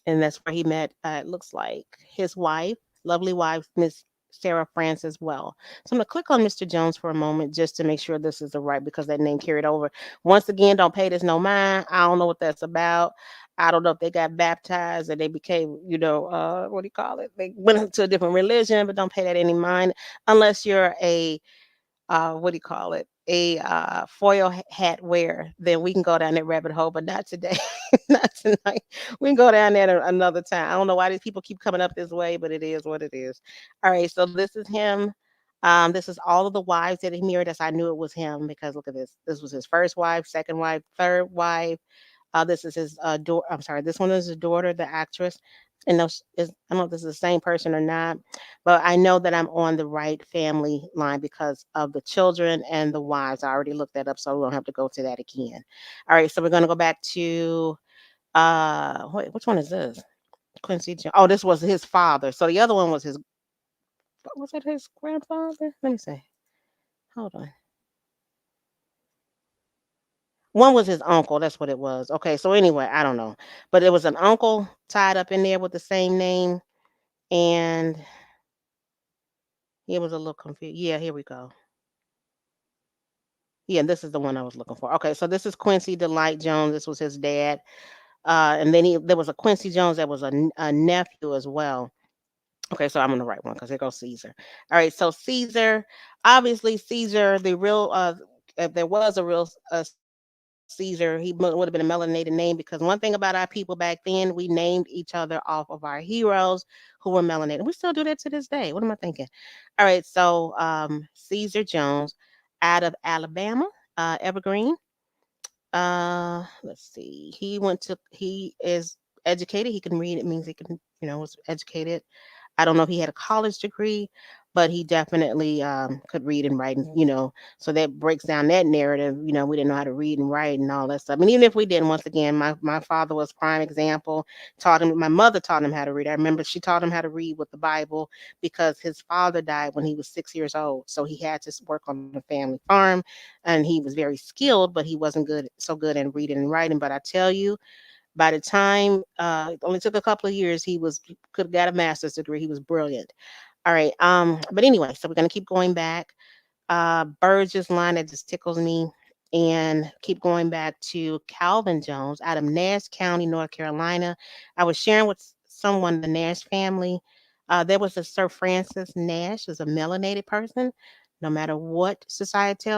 S2: and that's where he met. It looks like his wife, lovely wife, Miss Sarah Francis Well. So I'm gonna click on Mr. Jones for a moment just to make sure this is the right because that name carried over. Once again, don't pay this no mind. I don't know what that's about. I don't know if they got baptized or they became, what do you call it? They went into a different religion, but don't pay that any mind unless you're a what do you call it? A foil hat wearer, then we can go down that rabbit hole, but not today, not tonight. We can go down there another time. I don't know why these people keep coming up this way, but it is what it is. All right, so this is him. This is all of the wives that he married. As I knew it was him because look at this. This was his first wife, second wife, third wife. This is his daughter. I'm sorry. This one is his daughter, the actress. And those is I don't know if this is the same person or not, but I know that I'm on the right family line because of the children and the wives. I already looked that up, so we don't have to go to that again. All right, so we're gonna go back to wait, which one is this? Quincy Jones. Oh, this was his father. So the other one was it his grandfather? Let me see. Hold on. One was his uncle. That's what it was. Okay, so anyway, I don't know, but it was an uncle tied up in there with the same name, and he was a little confused. Yeah, here we go. Yeah, this is the one I was looking for. Okay, so this is Quincy Delight Jones. This was his dad. And then there was a Quincy Jones that was a nephew as well. Okay, so I'm on the right one because here goes Caesar. All right, so Caesar, obviously Caesar, the real, if there was a real Caesar, he would have been a melanated name because one thing about our people back then, we named each other off of our heroes who were melanated. We still do that to this day. What am I thinking? All right, so Caesar Jones out of Alabama, Evergreen. Let's see. He is educated. He can read. It means he can, was educated. I don't know if he had a college degree, but he definitely could read and write, and so that breaks down that narrative. We didn't know how to read and write and all that stuff. And even if we didn't, once again, my father was prime example. Taught him. My mother taught him how to read. I remember she taught him how to read with the Bible because his father died when he was 6 years old, so he had to work on the family farm, and he was very skilled, but he wasn't good in reading and writing. But I tell you, by the time it only took a couple of years, he could have got a master's degree. He was brilliant. All right. But anyway, so we're gonna keep going back. Burgess line that just tickles me. And keep going back to Calvin Jones out of Nash County, North Carolina. I was sharing with someone the Nash family. There was a Sir Francis Nash, is a melanated person. No matter what society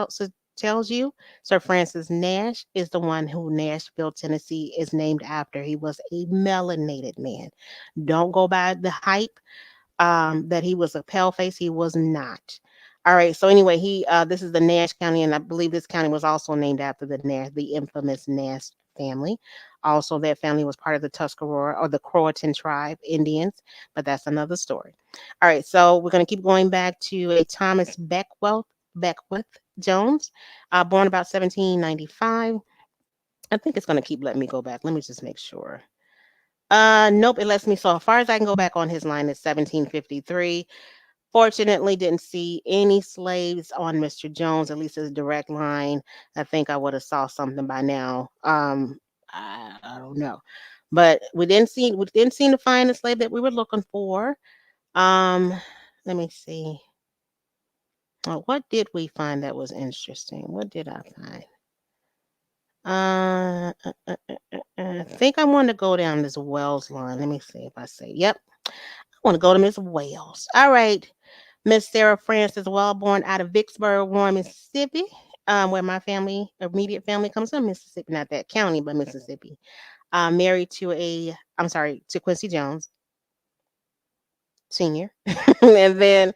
S2: tells you, Sir Francis Nash is the one who Nashville, Tennessee is named after. He was a melanated man. Don't go by the hype that he was a pale face. He was not. All right. So anyway, he this is the Nash County, and I believe this county was also named after the Nash, the infamous Nash family. Also, that family was part of the Tuscarora or the Croatan tribe Indians, but that's another story. All right. So we're going to keep going back to a Thomas Beckwith Jones, born about 1795. I think it's going to keep letting me go back. Let me just make sure. Nope, it lets me so far as I can go back on his line is 1753. Fortunately, didn't see any slaves on Mr. Jones, at least his direct line. I think I would have saw something by now. I don't know, but we didn't seem to find the slave that we were looking for. Um, let me see. What did we find that was interesting? What did I find? I think I want to go down this Wells line. Let me see if I say. Yep, I want to go to Miss Wells. All right. Miss Sarah Francis Wellborn out of Vicksburg, Warren, Mississippi, where my family, immediate family comes from, Mississippi, not that county, but Mississippi. Married to to Quincy Jones Sr. And then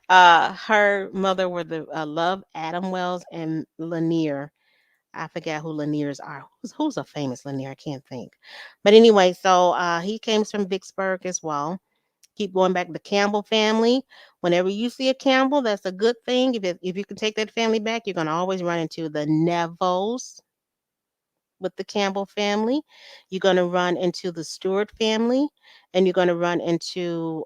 S2: her mother were the Love Adam Wells and Lanier. I forget who Laniers are. Who's a famous Lanier? I can't think. But anyway, so he came from Vicksburg as well. Keep going back to the Campbell family. Whenever you see a Campbell, that's a good thing. If you can take that family back, you're going to always run into the Nevilles with the Campbell family. You're going to run into the Stewart family, and you're going to run into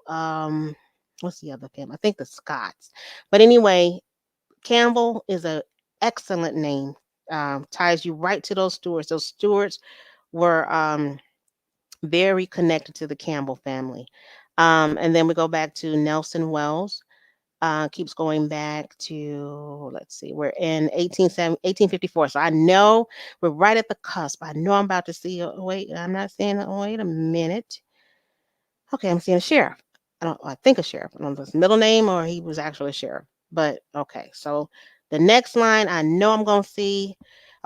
S2: what's the other family? I think the Scotts. But anyway, Campbell is a excellent name. Ties you right to those Stewarts. Those Stewarts were very connected to the Campbell family. And then we go back to Nelson Wells. Keeps going back to, let's see, we're in 1854. So I know we're right at the cusp. I know I'm about to see, wait, I'm not seeing, wait a minute. Okay, I'm seeing a sheriff. I think a sheriff. I don't know if it's middle name or he was actually a sheriff. But okay, so the next line I know I'm going to see.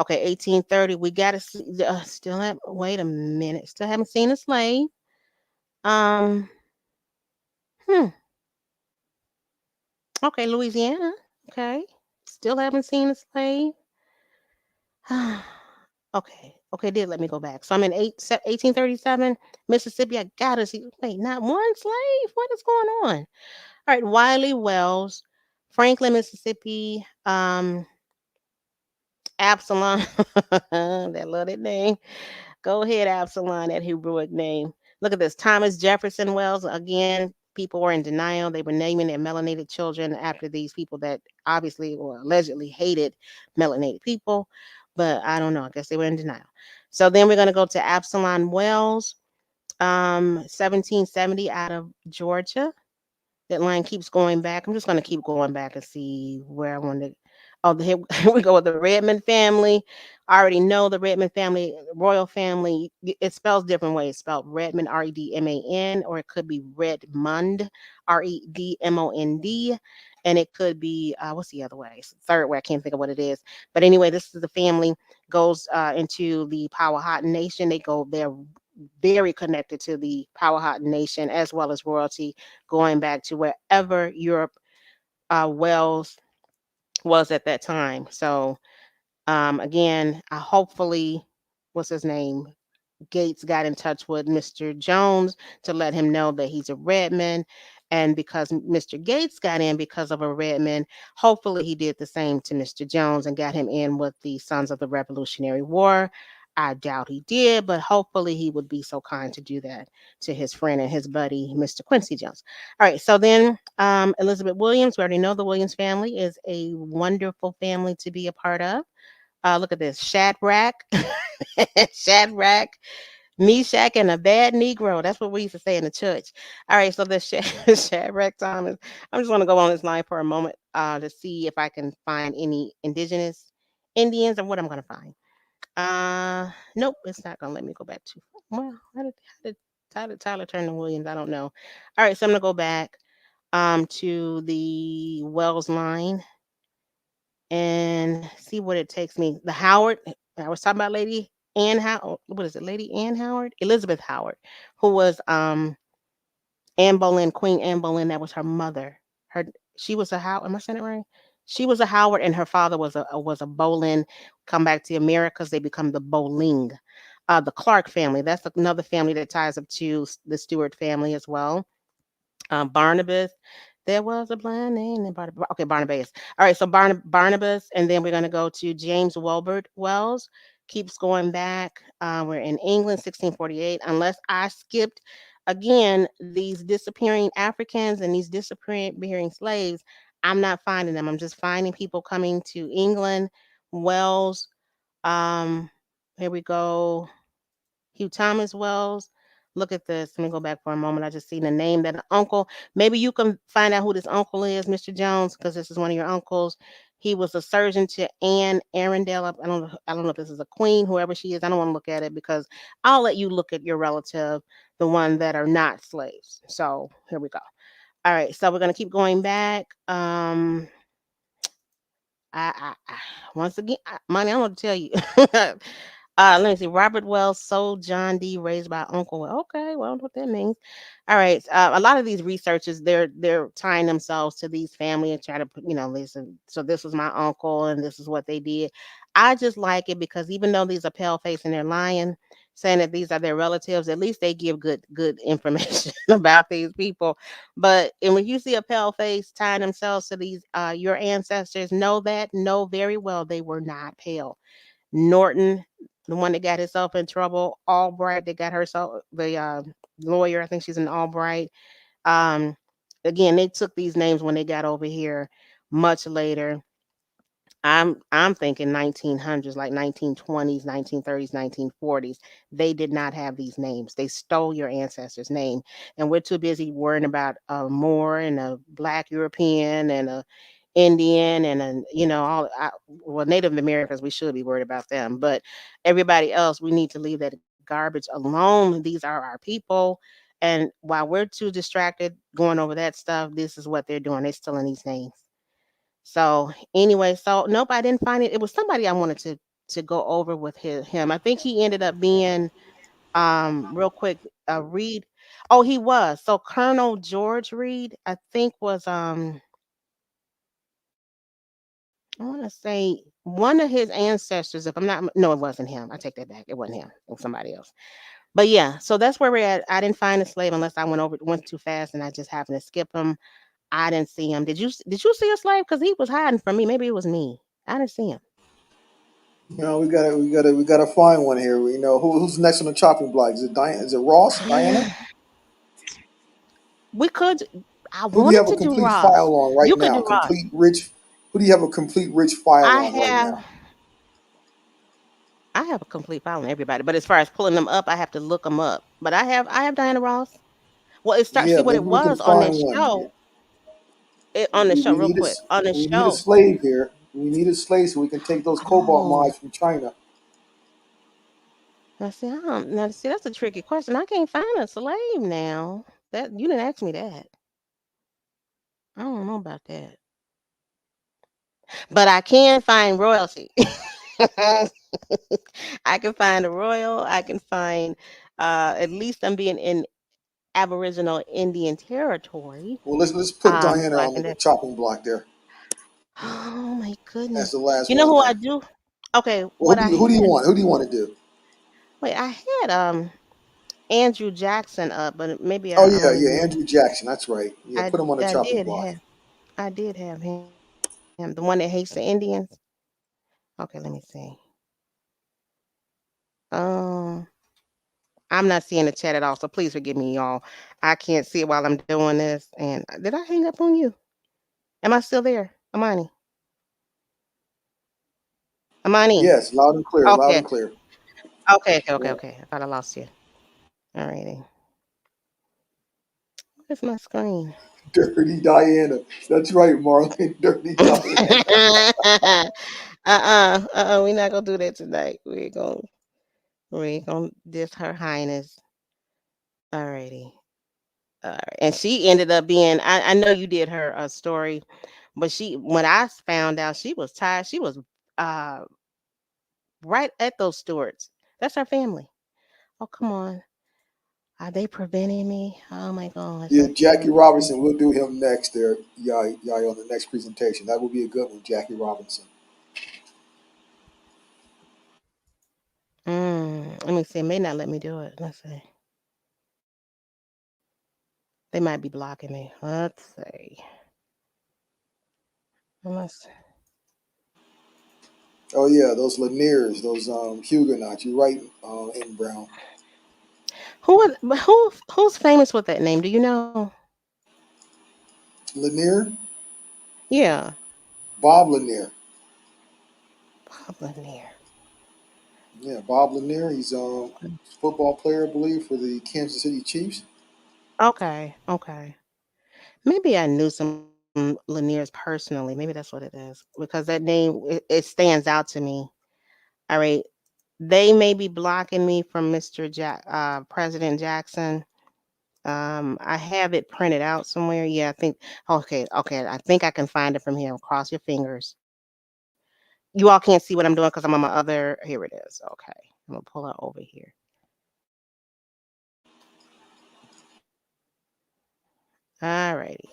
S2: Okay, 1830. We got to see, wait a minute. Still haven't seen a slave. Um, hmm. Okay, Louisiana. Okay. Still haven't seen a slave. Okay. Okay, did let me go back. So I'm in 1837, Mississippi. I gotta see. Wait, not one slave? What is going on? All right, Wiley Wells, Franklin, Mississippi. Absalom. That love that name. Go ahead, Absalom, that heroic name. Look at this. Thomas Jefferson Wells. Again, people were in denial. They were naming their melanated children after these people that obviously or allegedly hated melanated people. But I don't know. I guess they were in denial. So then we're going to go to Absalom Wells, 1770 out of Georgia. That line keeps going back. I'm just going to keep going back and see where I want to. Oh, here, here we go with the Redmond family. I already know the Redmond family, royal family. It spells different ways. It's spelled Redmond, Redman, or it could be Redmond, Redmond, and it could be what's the other way? It's the third way. I can't think of what it is. But anyway, this is the family goes into the Powhatan Nation. They're very connected to the Powhatan Nation as well as royalty, going back to wherever Europe Wales was at that time. So again, hopefully, what's his name? Gates got in touch with Mr. Jones to let him know that he's a Redman. And because Mr. Gates got in because of a Redman, hopefully he did the same to Mr. Jones and got him in with the Sons of the Revolutionary War. I doubt he did, but hopefully he would be so kind to do that to his friend and his buddy, Mr. Quincy Jones. All right, so then Elizabeth Williams, we already know the Williams family is a wonderful family to be a part of. Look at this, Shadrach. Shadrach Meshach and a bad Negro. That's what we used to say in the church. All right, so the Shadrach Thomas. I'm just going to go on this line for a moment to see if I can find any indigenous Indians and what I'm going to find. Nope, it's not going to let me go back too far. Well, how did Tyler Turner Williams? I don't know. All right, so I'm going to go back to the Wells line and see what it takes me. The Howard, I was talking about Lady Anne Howard. What is it, Lady Anne Howard? Elizabeth Howard, who was Anne Boleyn, Queen Anne Boleyn. That was her mother. Her She was a Howard. Am I saying it right? She was a Howard, and her father was a Boleyn. Come back to the Americas, they become the Boling. The Clark family. That's another family that ties up to the Stewart family as well. Barnabas. There was a blind name named Barnabas. Okay, Barnabas. All right, so Barnabas, and then we're going to go to James Wilbert Wells. Keeps going back. We're in England, 1648. Unless I skipped again these disappearing Africans and these disappearing slaves, I'm not finding them. I'm just finding people coming to England. Wells. Um, Here we go. Hugh Thomas Wells. Look at this. Let me go back for a moment. I just seen the name that an uncle. Maybe you can find out who this uncle is, Mr. Jones, because this is one of your uncles. He was a surgeon to Anne Arundel. I don't know if this is a queen, whoever she is. I don't want to look at it because I'll let you look at your relative, the one that are not slaves. So here we go. All right. So we're gonna keep going back. I once again, money. I want to tell you. Let me see. Robert Wells sold John D. Raised by Uncle. Okay, well, I don't know what that means. All right. A lot of these researchers, they're tying themselves to these family and try to put, listen. So this was my uncle, and this is what they did. I just like it because even though these are pale face and they're lying, saying that these are their relatives, at least they give good information about these people. But and when you see a pale face tying themselves to these your ancestors, know very well they were not pale. Norton, the one that got himself in trouble, Albright that got herself the lawyer, I think she's an Albright. Um, Again, they took these names when they got over here much later. I'm thinking 1900s, like 1920s, 1930s, 1940s. They did not have these names. They stole your ancestors' name, and we're too busy worrying about a Moor and a Black European and a Indian and well, Native Americans. We should be worried about them, but everybody else, we need to leave that garbage alone. These are our people. And while we're too distracted going over that stuff, this is what they're doing. They're stealing these names. So anyway, so nope, I didn't find it. It was somebody I wanted to go over with him. I think he ended up being real quick Reed. Oh, he was. So Colonel George Reed, I think was I want to say one of his ancestors. If I'm not, no, it wasn't him. I take that back. It wasn't him. It was somebody else. But yeah, so that's where we're at. I didn't find a slave unless I went too fast and I just happened to skip him. I didn't see him. Did you see a slave? Because he was hiding from me. Maybe it was me. I didn't see him.
S1: We gotta find one here. Who's next on the chopping block? Is it Diana? Is it Ross? Diana?
S2: We could. I
S1: Who do you
S2: wanted
S1: have a
S2: to do
S1: complete
S2: Ross.
S1: file on
S2: You
S1: right
S2: could
S1: now?
S2: do Ross.
S1: Complete rich. Who do you have a complete rich file
S2: I
S1: on right
S2: have.
S1: now?
S2: I have a complete file on everybody, but as far as pulling them up, I have to look them up. But I have Diana Ross. Well, it starts.
S1: Yeah,
S2: See what it
S1: maybe we can
S2: was on that
S1: find one.
S2: show. On the
S1: We,
S2: show,
S1: we
S2: real
S1: need a
S2: quick. On the
S1: we need a
S2: show.
S1: slave here. We need a slave so we can take those cobalt
S2: Oh,
S1: mines from China.
S2: now see, that's a tricky question. I can't find a slave now. That you didn't ask me that. I don't know about that, but I can find royalty. I can find a royal. I can find. At least I'm being in Aboriginal Indian territory.
S1: Well, let's put Diana
S2: So I
S1: on
S2: can.
S1: the chopping block there
S2: Oh my
S1: as
S2: goodness!
S1: the last
S2: You know
S1: one
S2: who I
S1: there.
S2: do? Okay,
S1: Well,
S2: what I
S1: who do you
S2: had.
S1: want? Who do you want to do?
S2: Wait, I had Andrew Jackson up, but maybe
S1: Oh
S2: I
S1: yeah,
S2: only
S1: yeah,
S2: used.
S1: Andrew Jackson. That's right. Yeah,
S2: I
S1: put him on the
S2: I
S1: chopping
S2: did
S1: block.
S2: have I did have him, the one that hates the Indians. Okay, let me see. Um, I'm not seeing the chat at all, so please forgive me, y'all. I can't see it while I'm doing this. And did I hang up on you? Am I still there, Amani? Amani.
S1: Yes, loud and clear, loud
S2: Okay.
S1: and clear.
S2: Okay. Okay. Okay.
S1: Yeah.
S2: Okay. I thought I lost you. Alrighty. Where's my screen?
S1: Dirty Diana. That's right, Marlon. Dirty Diana.
S2: We're not gonna do that tonight. We're gonna diss her highness. Alrighty. All right. And she ended up being. I know you did her story, but she when I found out she was tired, she was uh right at those Stewarts. That's her family. Oh come on. Are they preventing me? Oh my gosh,
S1: Yeah,
S2: I can't
S1: Jackie
S2: understand.
S1: Robinson. We'll do him next there, yeah, on the next presentation. That will be a good one, Jackie Robinson.
S2: Let me see. It may not let me do it. Let's see. They might be blocking me. Let's see. Let's.
S1: Oh yeah, those Laniers, those Huguenots. You're right, in Brown.
S2: Who's famous with that name? Do you know?
S1: Lanier,
S2: Yeah,
S1: Bob Lanier.
S2: Bob Lanier.
S1: Yeah, Bob Lanier. He's football player, I believe, for the Kansas City Chiefs.
S2: Okay, okay. Maybe I knew some Laniers personally. Maybe that's what it is because that name it stands out to me. All right, they may be blocking me from President Jackson. I have it printed out somewhere. Yeah, I think. Okay, okay. I think I can find it from here. Cross your fingers. You all can't see what I'm doing because I'm on my other. Here it is. Okay, I'm gonna pull it over here. All righty.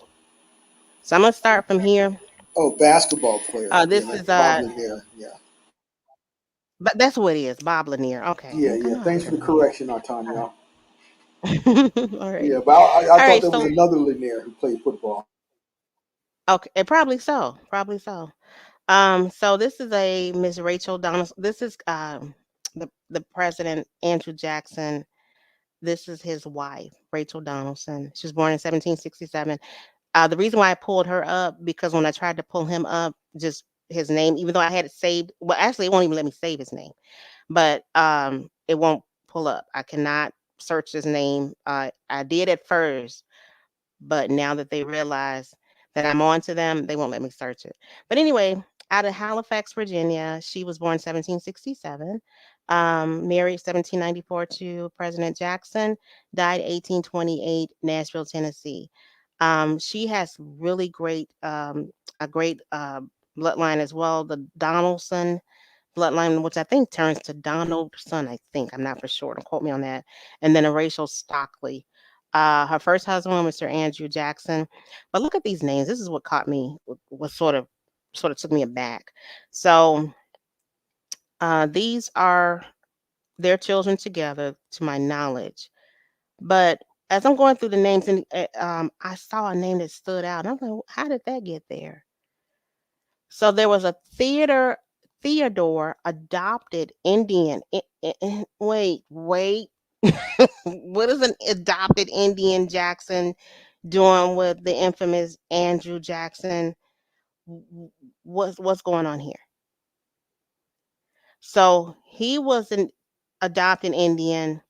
S2: So I'm gonna start from here.
S1: Oh, basketball player. Yeah,
S2: This
S1: like
S2: is
S1: Bob Lanier. Yeah,
S2: but that's what it is, Bob Lanier. Okay,
S1: yeah,
S2: I
S1: yeah.
S2: know I
S1: Thanks
S2: heard
S1: for
S2: of
S1: the
S2: him here.
S1: correction, Tanya. Yeah,
S2: Alrighty.
S1: but I
S2: All
S1: thought
S2: right,
S1: there was
S2: so
S1: another Lanier who played football.
S2: okay, probably so, probably so. So this is a Miss Rachel Donaldson. This is the president Andrew Jackson. This is his wife, Rachel Donaldson. She was born in 1767. The reason why I pulled her up because when I tried to pull him up, just his name, even though I had it saved, well, actually, it won't even let me save his name, but it won't pull up. I cannot search his name. I did at first, but now that they realize that I'm on to them, they won't let me search it. But anyway, out of Halifax, Virginia, she was born 1767, married 1794 to President Jackson, died 1828, Nashville, Tennessee. She has really great, a great bloodline as well. The Donaldson bloodline, which I think turns to Donaldson, I think. I'm not for sure. Don't quote me on that. And then a Rachel Stockley. Her first husband, Mr. Andrew Jackson. But look at these names. This is what caught me, was sort of took me aback. So these are their children together, to my knowledge. But as I'm going through the names, and I saw a name that stood out. And I'm like, how did that get there? So there was a Theodore adopted Indian. Wait. What is an adopted Indian Jackson doing with the infamous Andrew Jackson? What's going on here? So he was an adopted Indian.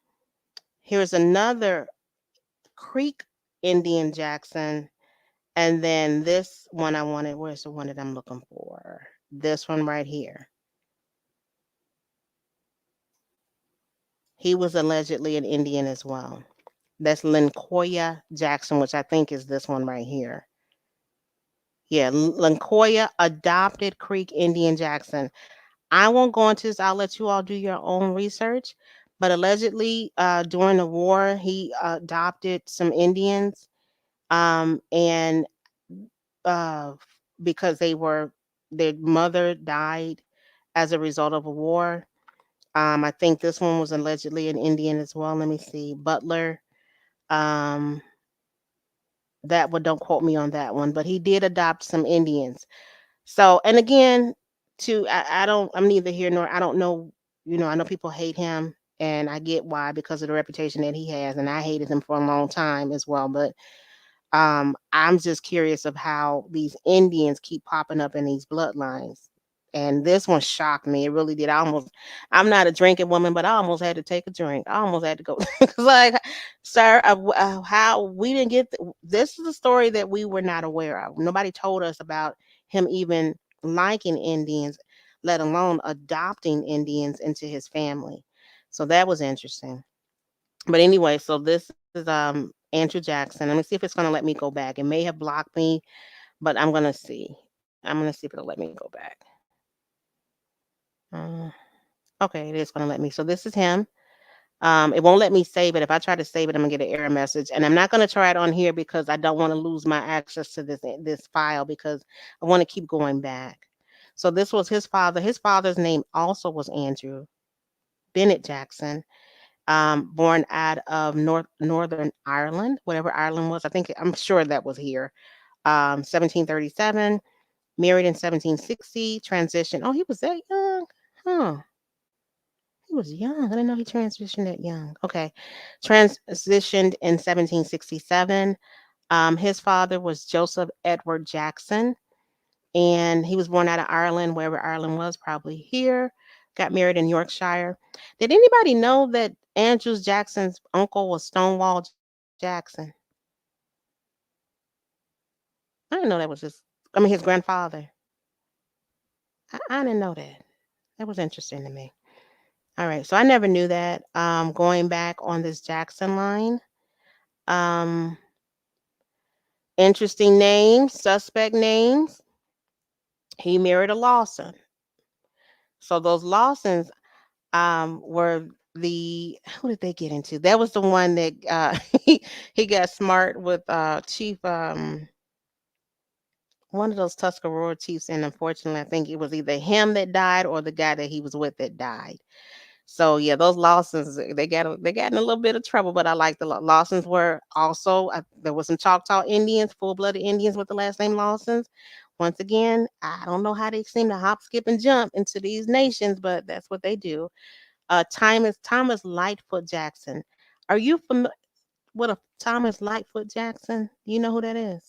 S2: Here's another Creek Indian Jackson. And then this one I wanted, where's the one that I'm looking for? This one right here. He was allegedly an Indian as well. That's Lincoya Jackson, which I think is this one right here. Yeah, Lincoya adopted Creek Indian Jackson. I won't go into this. I'll let you all do your own research. But allegedly, during the war, he adopted some Indians, and uh, because their mother died as a result of a war. I think this one was allegedly an Indian as well. Let me see, Butler. Um, that one, don't quote me on that one, but he did adopt some Indians. So, and again, I don't, I'm neither here nor I don't know. I know people hate him, and I get why because of the reputation that he has, and I hated him for a long time as well. But I'm just curious of how these Indians keep popping up in these bloodlines. And this one shocked me. It really did. I'm not a drinking woman, but I almost had to take a drink. I almost had to go. It's like, sir, how we didn't get this is a story that we were not aware of. Nobody told us about him even liking Indians, let alone adopting Indians into his family. So that was interesting. But anyway, so this is Andrew Jackson. Let me see if it's gonna let me go back. It may have blocked me, but I'm gonna see. I'm gonna see if it'll let me go back. Uh, okay, it is gonna let me. So this is him. It won't let me save it. If I try to save it, I'm gonna get an error message, and I'm not gonna try it on here because I don't want to lose my access to this file because I want to keep going back. So this was his father. His father's name also was Andrew Bennett Jackson, born out of Northern Ireland, whatever Ireland was. I'm sure that was here. 1737, married in 1760, transitioned. Oh, he was that young, huh? He was young. I didn't know he transitioned that young. Okay. Transitioned in 1767. His father was Joseph Edward Jackson, and he was born out of Ireland, wherever Ireland was, probably here. Got married in Yorkshire. Did anybody know that Andrew Jackson's uncle was Stonewall Jackson? I didn't know that was his grandfather. I didn't know that. That was interesting to me. All right, so I never knew that. Going back on this Jackson line, um, interesting names, suspect names. He married a Lawson. So those Lawsons were who did they get into? That was the one that he got smart with Chief one of those Tuscarora chiefs, and unfortunately I think it was either him that died or the guy that he was with that died. So yeah, those Lawsons they got in a little bit of trouble, but I like the Lawsons were also there was some Choctaw Indians, full-blooded Indians with the last name Lawsons. Once again, I don't know how they seem to hop, skip, and jump into these nations, but that's what they do. Thomas Lightfoot Jackson. Are you familiar with a Thomas Lightfoot Jackson? Do you know who that is?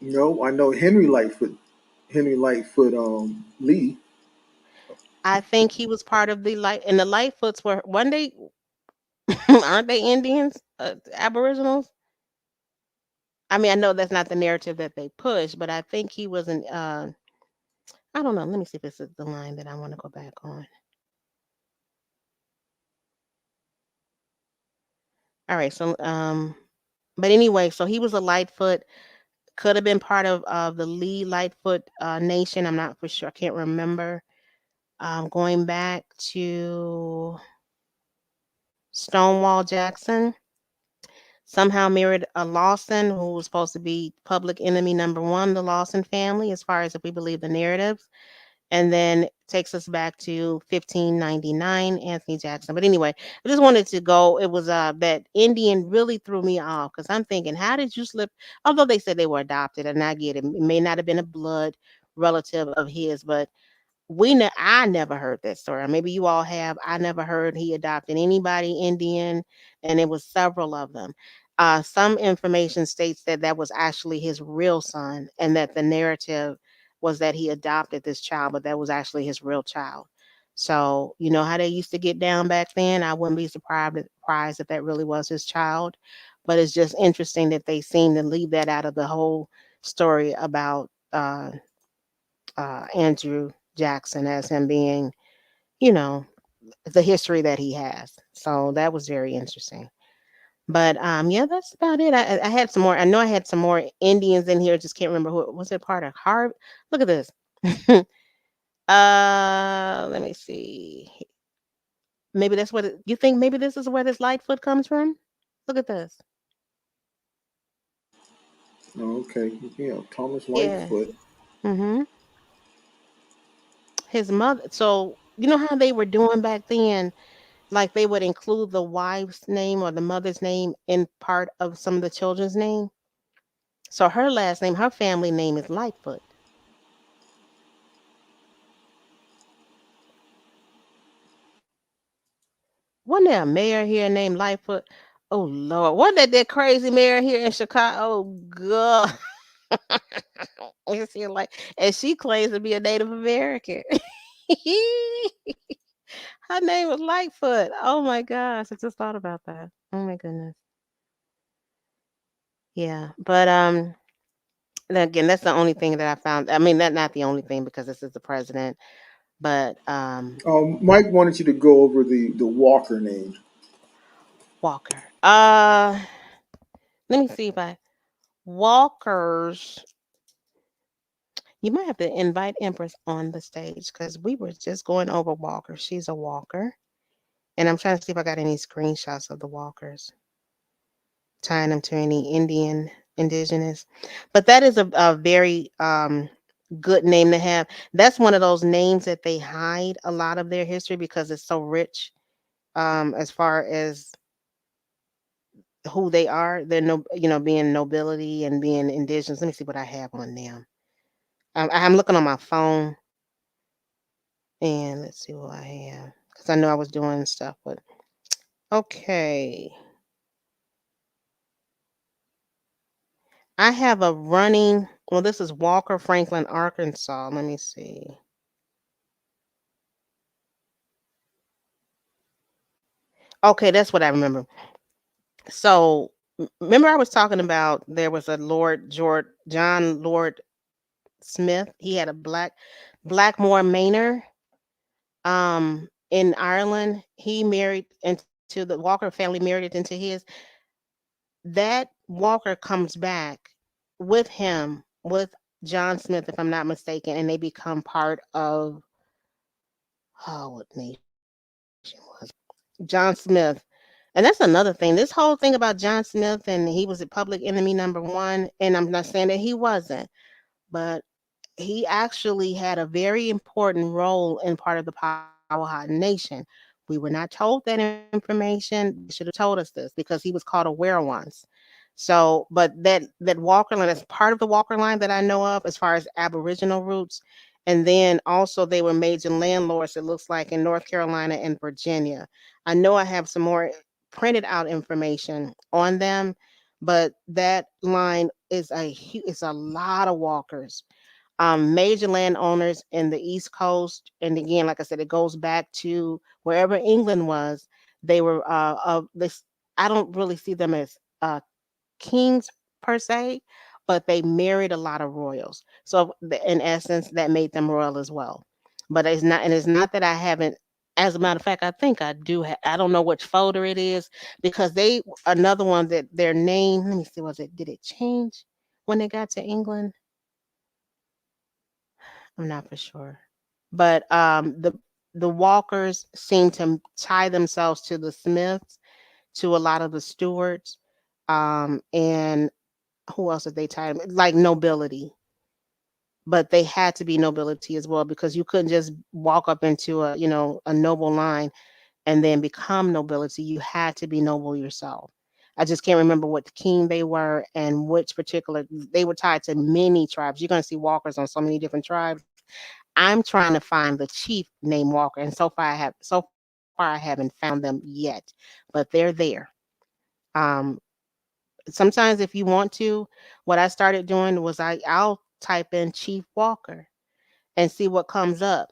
S1: No, I know Henry Lightfoot, Henry Lightfoot Lee.
S2: I think he was part of the light, and the Lightfoots were one day, aren't they Indians, Aboriginals? I mean, I know that's not the narrative that they push, but I think he was an. I don't know. Let me see if this is the line that I want to go back on. All right, so but anyway, so he was a Lightfoot. Could have been part of the Lee Lightfoot nation. I'm not for sure. I can't remember. Going back to Stonewall Jackson, somehow married a Lawson who was supposed to be public enemy number one, the Lawson family, as far as if we believe the narratives. And then takes us back to 1599, Anthony Jackson. But anyway, I just wanted to go. It was that Indian really threw me off because I'm thinking, how did you slip? Although they said they were adopted, and I get it, it may not have been a blood relative of his, but I never heard that story. Maybe you all have. I never heard he adopted anybody Indian, and it was several of them. Some information states that that was actually his real son, and that the narrative was that he adopted this child, but that was actually his real child. So you know how they used to get down back then. I wouldn't be surprised if that really was his child. But it's just interesting that they seem to leave that out of the whole story about Andrew Jackson as him being, you know, the history that he has. So that was very interesting. But yeah, that's about it. I had some more. I know I had some more Indians in here. Just can't remember who was it. Part of Harvard. Look at this. Let me see. Maybe that's what you think. Maybe this is where this Lightfoot comes from. Look at this.
S1: Oh, okay, yeah, Thomas
S2: Yeah.
S1: Lightfoot.
S2: Mm-hmm. His mother. So you know how they were doing back then. Like they would include the wife's name or the mother's name in part of some of the children's name. So her last name, her family name is Lightfoot. Wasn't there a mayor here named Lightfoot? Oh Lord, wasn't that crazy mayor here in Chicago? Oh God. You see, like, and she claims to be a Native American. Her name was Lightfoot. Oh my gosh, I just thought about that. Oh my goodness. Yeah, but then again, that's the only thing that I found. I mean, that not the only thing because this is the president, but
S1: Mike wanted you to go over the Walker name.
S2: Walker. Let me see if I Walkers. You might have to invite Empress on the stage because we were just going over Walker. She's a Walker, and I'm trying to see if I got any screenshots of the Walkers, tying them to any Indian indigenous. But that is a very good name to have. That's one of those names that they hide a lot of their history because it's so rich as far as who they are. They're no, being nobility and being indigenous. Let me see what I have on them. I'm looking on my phone and let's see what I have because I know I was doing stuff. But okay, I have a running. Well, this is Walker, Franklin, Arkansas. Let me see. Okay, that's what I remember. So remember I was talking about there was a Lord George John Lord Smith. He had a Blackmore Manor in Ireland. He married into the Walker family, married it into his. That Walker comes back with him with John Smith, if I'm not mistaken, and they become part of what nation was John Smith. And that's another thing. This whole thing about John Smith and he was a public enemy #1, and I'm not saying that he wasn't, but he actually had a very important role in part of the Powhatan Nation. We were not told that information. They should have told us this because he was called a werewolf. So, but that Walker line is part of the Walker line that I know of as far as Aboriginal roots. And then also they were major landlords, it looks like, in North Carolina and Virginia. I know I have some more printed out information on them, but that line is a lot of Walkers, major landowners in the East Coast. And again, like I said, it goes back to wherever England was. They were of this. I don't really see them as kings per se, but they married a lot of royals. So in essence, that made them royal as well. But it's not that I haven't. As a matter of fact, I think I do. I don't know which folder it is because they another one that their name. Let me see. Did it change when they got to England? I'm not for sure. But the Walkers seem to tie themselves to the Smiths, to a lot of the Stewarts, and who else did they tie them? Like nobility. But they had to be nobility as well because you couldn't just walk up into a noble line and then become nobility. You had to be noble yourself. I just can't remember what king they were and which particular. They were tied to many tribes. You're going to see Walkers on so many different tribes. I'm trying to find the chief named Walker, and so far I haven't found them yet, but they're there. Um, Sometimes if you want to, what I started doing was I'll type in Chief Walker and see what comes up.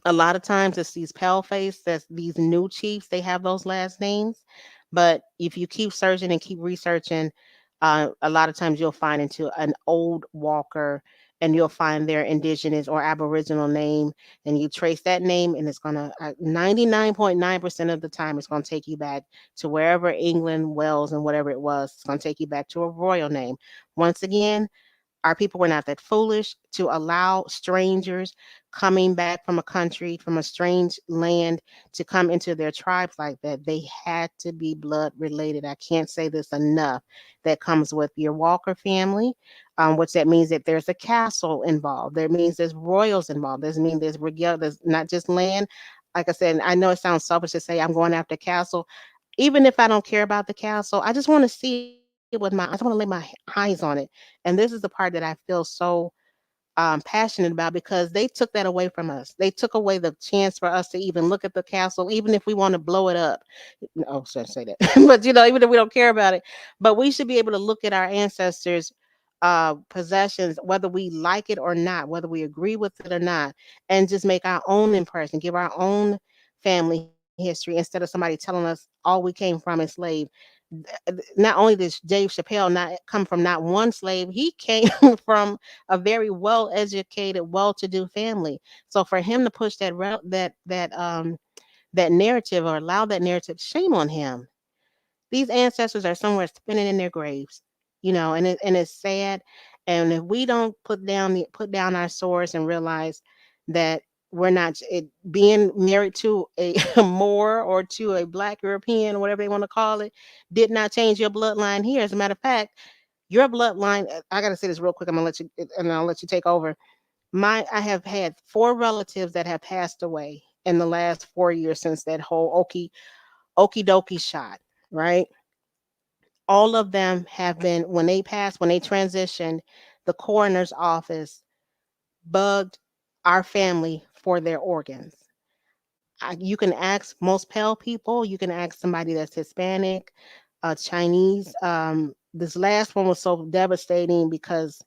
S2: A lot of times it's these pale face, that's these new chiefs, they have those last names. But if you keep searching and keep researching, a lot of times you'll find into an old Walker and you'll find their indigenous or aboriginal name, and you trace that name and it's going to 99.9% of the time it's going to take you back to wherever England, Wales, and whatever it was. It's going to take you back to a royal name. Once again, our people were not that foolish to allow strangers coming back from a country, from a strange land, to come into their tribes like that. They had to be blood related. I can't say this enough. That comes with your Walker family, which that means that there's a castle involved. That means there's royals involved. That means there's regal. There's not just land. Like I said, I know it sounds selfish to say I'm going after castle. Even if I don't care about the castle, I just want to see it with my. I just want to lay my eyes on it. And this is the part that I feel so passionate about because they took that away from us. They took away the chance for us to even look at the castle, even if we want to blow it up. Oh, should I say that? But even if we don't care about it, but we should be able to look at our ancestors possessions, whether we like it or not, whether we agree with it or not, and just make our own impression, give our own family history instead of somebody telling us all we came from is slave. Not only did Dave Chappelle not come from not one slave, he came from a very well educated, well to do family. So for him to push that narrative or allow that narrative, shame on him. These ancestors are somewhere spinning in their graves, and it's sad. And if we don't put down our swords and realize that we're not being married to a, a Moor or to a Black European, or whatever they want to call it, did not change your bloodline here. As a matter of fact, your bloodline. I got to say this real quick. I'm gonna let you, and I'll let you take over. I have had four relatives that have passed away in the last 4 years since that whole okie dokie shot. Right, all of them have been, when they passed, when they transitioned, the coroner's office bugged our family for their organs. You can ask most pale people, you can ask somebody that's Hispanic, Chinese. This last one was so devastating because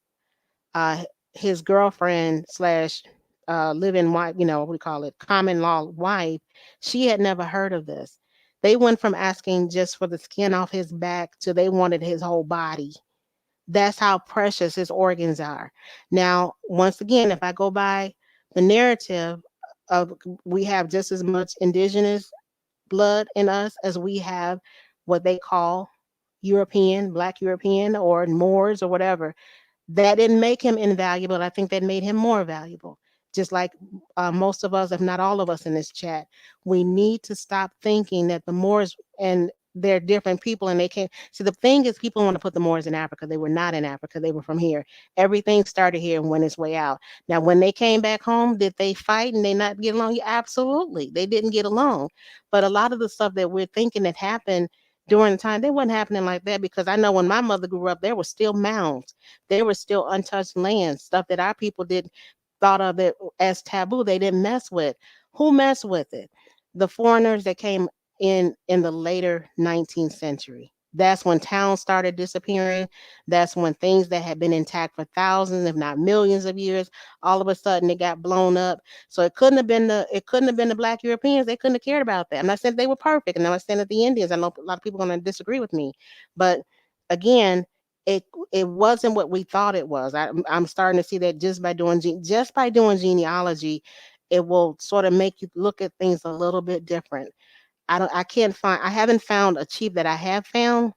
S2: uh, his girlfriend slash live-in wife, what do you call it, common law wife, she had never heard of this. They went from asking just for the skin off his back to they wanted his whole body. That's how precious his organs are. Now, once again, if I go by the narrative of, we have just as much indigenous blood in us as we have what they call European, Black European, or Moors or whatever. That didn't make him invaluable. I think that made him more valuable. Just like most of us, if not all of us in this chat, we need to stop thinking that the Moors and they're different people and they can't. See, the thing is, people want to put the Moors in Africa. They were not in Africa. They were from here. Everything started here and went its way out. Now, when they came back home, did they fight and they not get along? Yeah, absolutely. They didn't get along. But a lot of the stuff that we're thinking that happened during the time, they wasn't happening like that, because I know when my mother grew up, there were still mounds. There was still untouched land, stuff that our people did thought of it as taboo. They didn't mess with. Who messed with it? The foreigners that came in the later 19th century. That's when towns started disappearing. That's when things that had been intact for thousands, if not millions of years, all of a sudden it got blown up. So it couldn't have been the Black Europeans. They couldn't have cared about that. I'm not saying they were perfect, and I'm not saying that the Indians. I know a lot of people are going to disagree with me, but again, it it wasn't what we thought it was. I'm starting to see that just by doing genealogy, it will sort of make you look at things a little bit different. I haven't found a chief that I haven't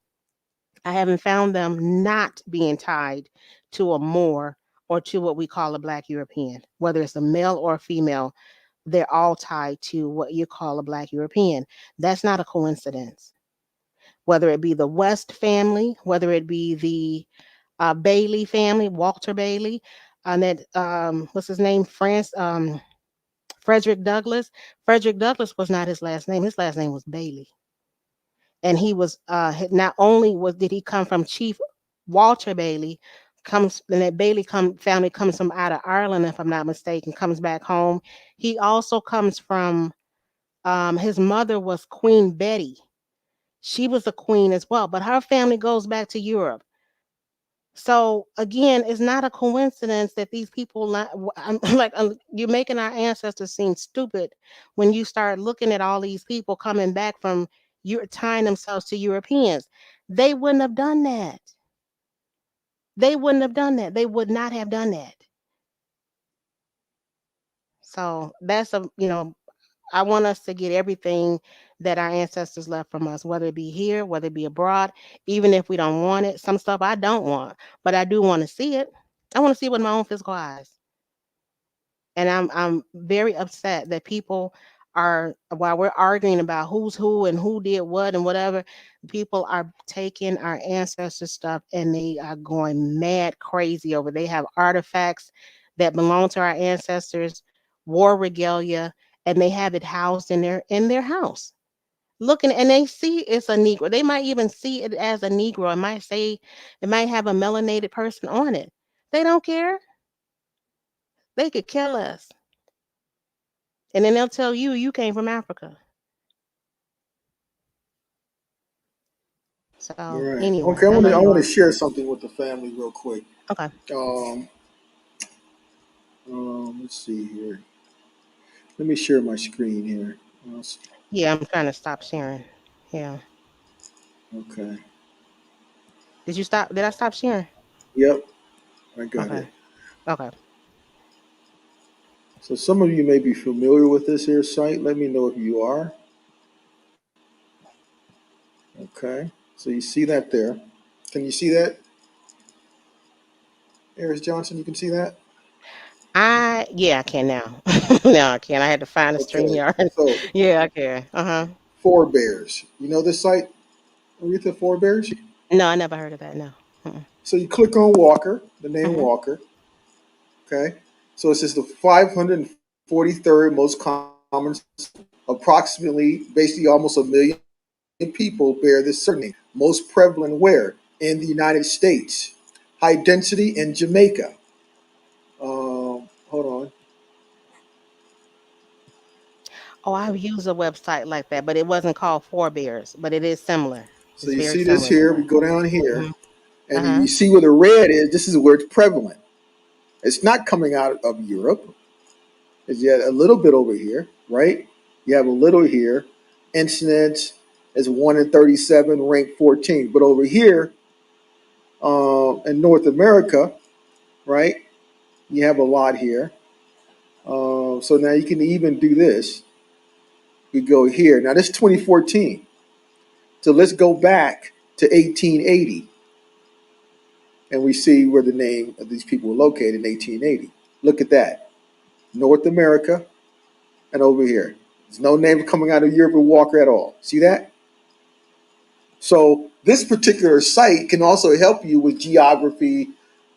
S2: found them not being tied to a Moor or to what we call a Black European, whether it's a male or a female. They're all tied to what you call a Black European. That's not a coincidence. Whether it be the West family, whether it be the Bailey family, Walter Bailey, and that what's his name, Frederick Douglass. Frederick Douglass was not his last name. His last name was Bailey, and he was not only was did he come from Chief Walter Bailey, comes and that Bailey family comes from out of Ireland, if I'm not mistaken, comes back home. He also comes from his mother was Queen Betty. She was a queen as well, but her family goes back to Europe. So again, it's not a coincidence that these people I'm like you're making our ancestors seem stupid when you start looking at all these people coming back from you tying themselves to Europeans. They wouldn't have done that. They wouldn't have done that. They would not have done that. So that's I want us to get everything that our ancestors left from us, whether it be here, whether it be abroad, even if we don't want it. Some stuff I don't want, but I do want to see it. I want to see it with my own physical eyes. And I'm very upset that people are, while we're arguing about who's who and who did what and whatever, people are taking our ancestors stuff and they are going mad crazy over. They have artifacts that belong to our ancestors, war regalia, and they have it housed in their house. Looking, and they see it's a Negro. They might even see it as a Negro. It might have a melanated person on it. They don't care. They could kill us. And then they'll tell you came from Africa. So
S1: Right.
S2: anyway,
S1: Okay.
S2: I know
S1: I
S2: you
S1: want to
S2: are.
S1: share something with the family real quick.
S2: Okay.
S1: Um, let's see here. Let me share my screen here.
S2: Yeah, I'm trying to stop sharing. Yeah.
S1: Okay.
S2: Did you stop? Did I stop sharing?
S1: Yep, I got
S2: Okay.
S1: it.
S2: Okay.
S1: So some of you may be familiar with this here site. Let me know if you are. Okay. So you see that there. Can you see that, Eris Johnson? You can see that?
S2: I can now. Now I can. I had to find a
S1: Okay.
S2: StreamYard.
S1: So
S2: Yeah, I can. Uh-huh.
S1: forebears. You know this site, Aretha Forebears?
S2: No, I never heard of that. No. Mm-mm.
S1: So you click on Walker, the name
S2: Mhm.
S1: Walker. Okay. So it says the 543rd most common, approximately, basically almost a million people bear this surname. Most prevalent where? In the United States. High density in Jamaica. Hold on.
S2: Oh, I've used a website like that, but it wasn't called Forebears, but it is similar.
S1: So
S2: It's
S1: you
S2: very
S1: see this
S2: similar to
S1: here. We
S2: that.
S1: go down here,
S2: Mhm.
S1: and
S2: Uh-huh.
S1: you see where the red is. This is where it's prevalent. It's not coming out of Europe. It's yet a little bit over here, right? You have a little here. Incidence is 1 in 37, ranked 14. But over here in North America, right, you have a lot here. So now you can even do this. We go here. Now this is 2014. So let's go back to 1880 and we see where the name of these people were located in 1880. Look at that. North America and over here. There's no name coming out of Europe or Walker at all. See that? So this particular site can also help you with geography,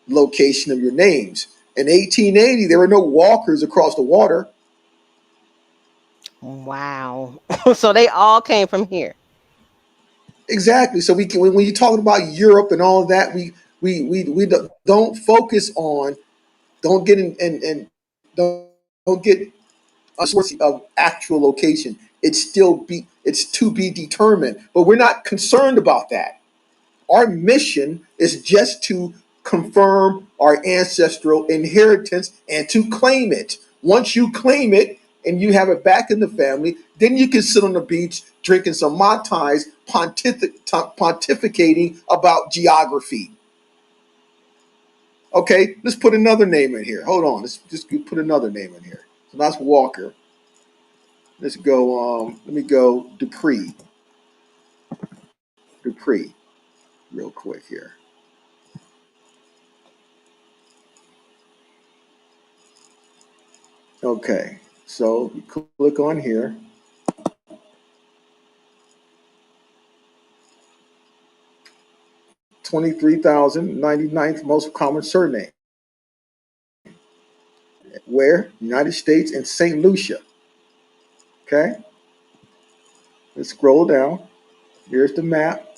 S1: location of your names. In 1880, there were no walkers across the water.
S2: Wow. So they all came from here.
S1: Exactly. So we can, when you're talking about Europe and all of that, we don't focus on, don't get in don't get a source of actual location. It's to be determined, but we're not concerned about that. Our mission is just to confirm our ancestral inheritance and to claim it. Once you claim it and you have it back in the family, then you can sit on the beach drinking some mai tais, pontificating about geography. Okay, let's put another name in here. Hold on, let's just put another name in here. So that's Walker. Let's go. Let me go Dupree. Dupree, real quick here. Okay, so you click on here. 23,099th most common surname. Where? United States and St. Lucia. Okay, let's scroll down. Here's the map.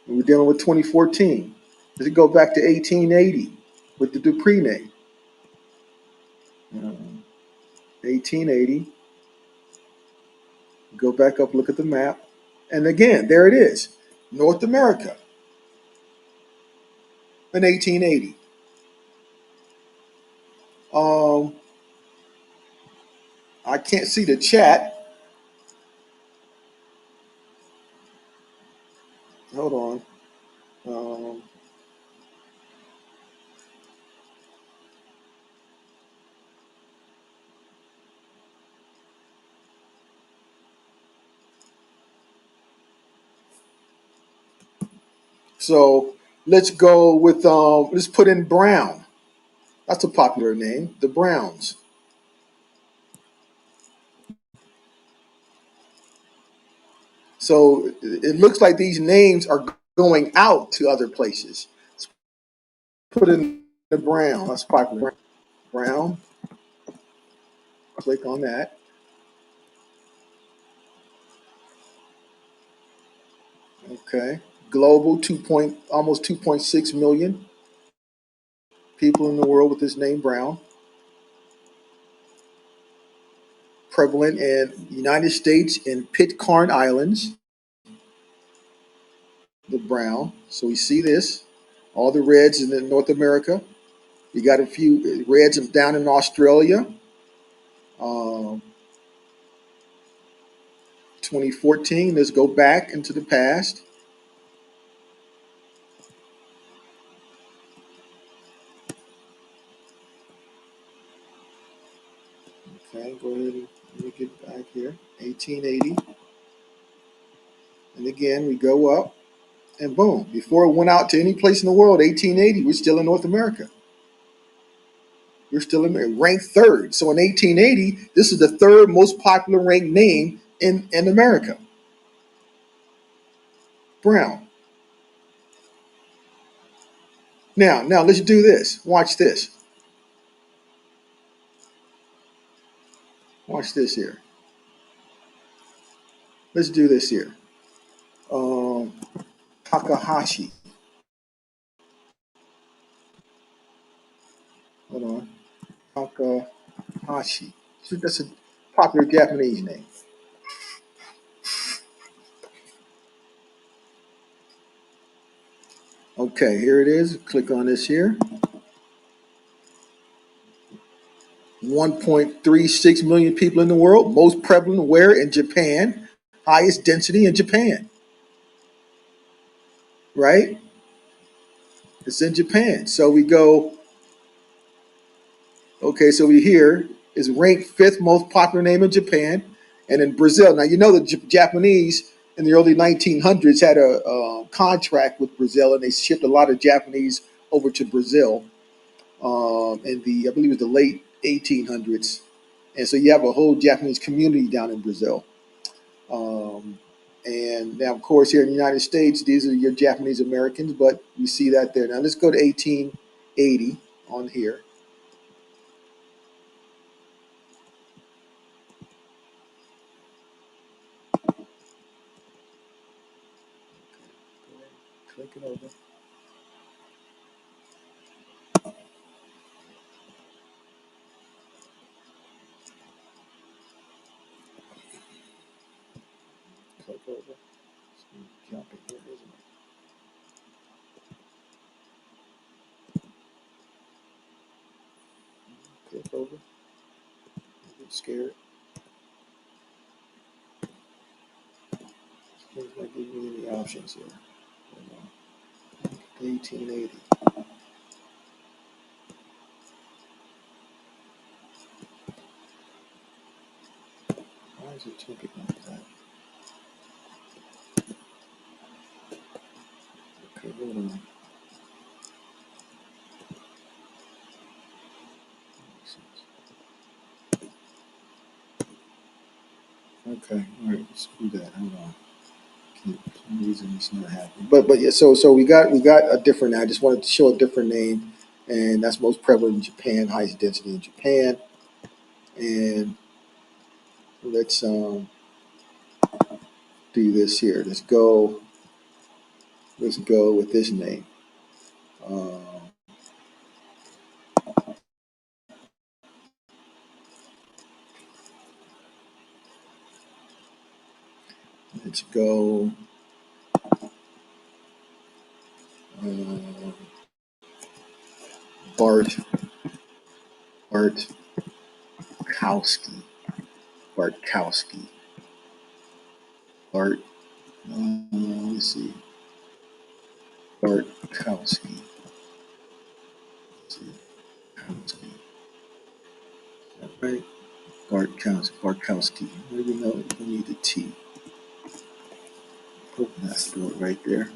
S1: We're dealing with 2014. Let's go back to 1880 with the Dupree name. 1880. Go back up, look at the map. And again, there it is. North America in 1880. Um, I can't see the chat. Hold on. Um, so let's go with let's put in Brown. That's a popular name, the Browns. So it looks like these names are going out to other places. Let's put in the Brown. That's popular. Brown. Click on that. Okay. Global almost 2.6 million people in the world with this name Brown. Prevalent in United States in Pitcairn Islands. the brown. So we see this, all the reds in North America. You got a few reds down in Australia. Um, 2014. Let's go back into the past. Okay, go ahead and let me get back here. 1880. And again, we go up and boom. Before it went out to any place in the world, 1880, we're still in North America. We're still in ranked third. So in 1880, this is the third most popular ranked name in America. Brown. Now let's do this. Watch this. Watch this here. Let's do this here. Um, Takahashi. Hold on. Takahashi. So that's a popular Japanese name. Okay, here it is. Click on this here. 1.36 million people in the world. Most prevalent where? In Japan. Highest density in Japan. Right? It's in Japan. So we go, okay, so we here is ranked fifth most popular name in Japan. And in Brazil. Now, you know the Japanese in the early 1900s had a contract with Brazil, and they shipped a lot of Japanese over to Brazil in the, I believe it was the late 1800s. And so you have a whole Japanese community down in Brazil. Um, and now, of course, here in the United States, these are your Japanese Americans, but you see that there. Now, let's go to 1880 on here. Click it over. Click over. Jump in here, isn't it? Click over. Get scared. It's not giving me any options here. 1880. Why is it taking like that? Okay, hold on. Okay, all right, screw that. Hold on. For some reason it's not happening. But yeah, so we got a different. I just wanted to show a different name, and that's most prevalent in Japan, highest density in Japan. And let's do this here. Let's go. Let's go with this name. Uh, let's go. Uh, Bart Bartkowski. Bartkowski. Bart. Let's see. Bartkowski. Let's see. Kowski. Is that right? Bartkowski. Maybe no, we need the T. Oh, that's the one right there.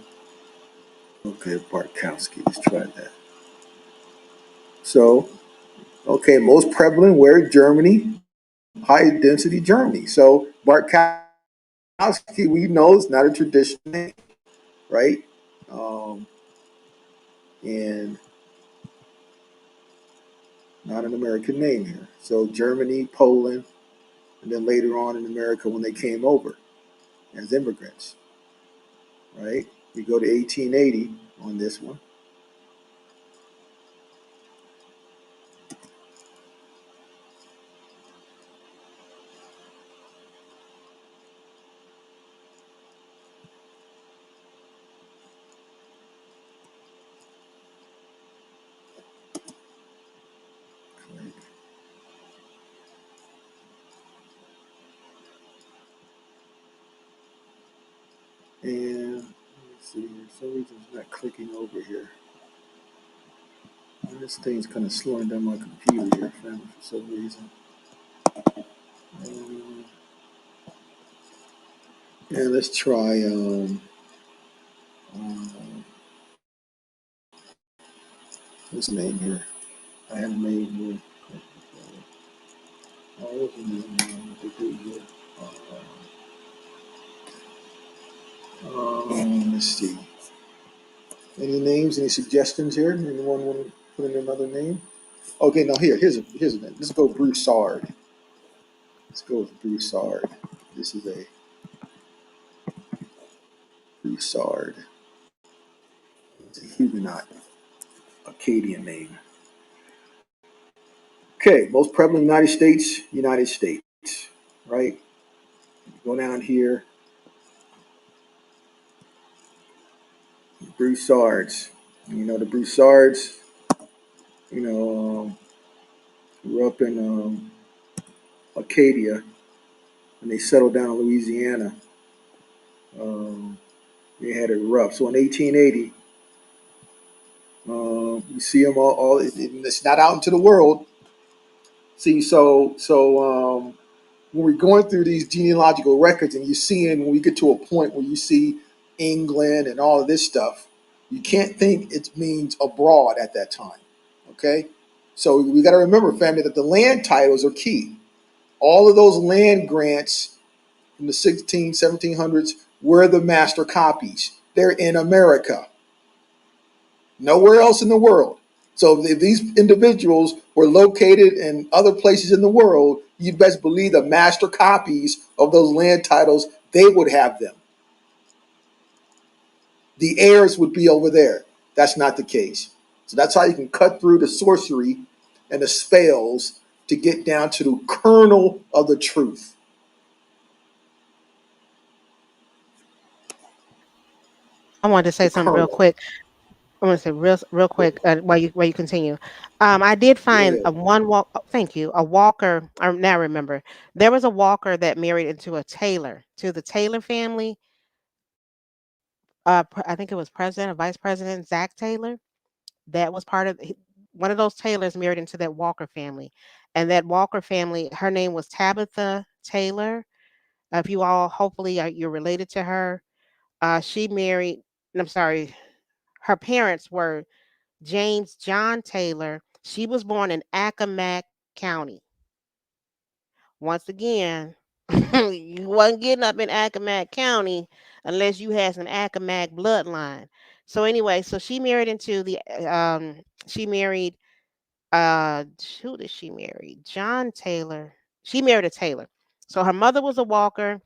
S1: Okay, Bartkowski. Let's try that. So, okay, most prevalent where? Germany, high density Germany. So Bartkowski, we know is not a traditional name, right? Um, and not an American name here. So Germany, Poland, and then later on in America when they came over as immigrants, right? We go to 1880 on this one. And let's see, for some reason it's not clicking over here. This thing's kind of slowing down my computer here, family, for some reason. Um, and let's try um, this name here. I had a name here. What's the name? Here? Let's see. Any names? Any suggestions here? Anyone want to put in another name? Okay, no. Here's a name. Let's go Broussard. Let's go with Broussard. This is a Broussard. It's a Huguenot Acadian name. Okay, most prevalent United States, right? Go down here, Broussards. You know the Broussards. You know, grew up in Acadia, and they settled down in Louisiana. Um, they had it rough. So in 1880, you see them all it's not out into the world. See, when we're going through these genealogical records and you're seeing when we get to a point where you see England and all of this stuff, you can't think it means abroad at that time. Okay? So we got to remember, family, that the land titles are key. All of those land grants from the 1700s were the master copies. They're in America, nowhere else in the world. So if these individuals were located in other places in the world, you best believe the master copies of those land titles, they would have them. The heirs would be over there. That's not the case. So that's how you can cut through the sorcery and the spells to get down to the kernel of the truth.
S2: I wanted to
S1: The
S2: say something real
S1: kernel.
S2: quick. I want to say real quick while you continue. I did
S1: Go
S2: find a
S1: ahead.
S2: one walk. Oh, thank you. A walker. I now remember there was a walker that married into a Taylor to the Taylor family. I think it was President or Vice President Zach Taylor. That was part of one of those Taylors married into that Walker family, and that Walker family. Her name was Tabitha Taylor. If you all hopefully you're related to her. She married. I'm sorry. Her parents were James John Taylor. She was born in Accomack County. Once again, you wasn't getting up in Accomack County unless you had some Accomack bloodline. So anyway, so she married into the she married who did she marry? John Taylor. She married a Taylor. So her mother was a Walker,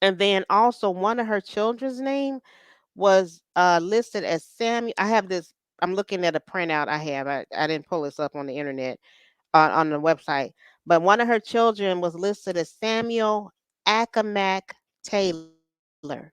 S2: and then also one of her children's name was listed as Samuel. I have this. I'm looking at a printout I have. I didn't pull this up on the internet on the website, but one of her children was listed as Samuel Accomack Taylor.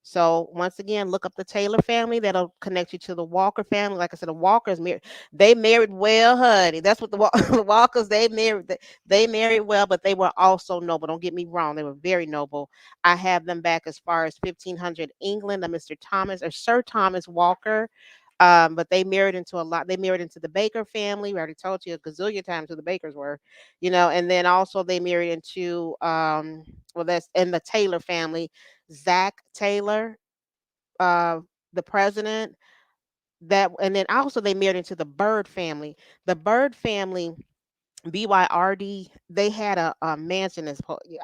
S2: So once again, look up the Taylor family. That'll connect you to the Walker family. Like I said, the Walkers married. They married well, honey. That's what the, the Walkers they married. They married well, but they were also noble. Don't get me wrong; they were very noble. I have them back as far as 1500 England. Mr. Thomas or Sir Thomas Walker. But they married into a lot. They married into the Baker family. We already told you a gazillion times who the Bakers were, and then also they married into well, that's in the Taylor family. Zach Taylor, the president. That and then also they married into the Bird family. The Bird family, BYRD, they had a mansion.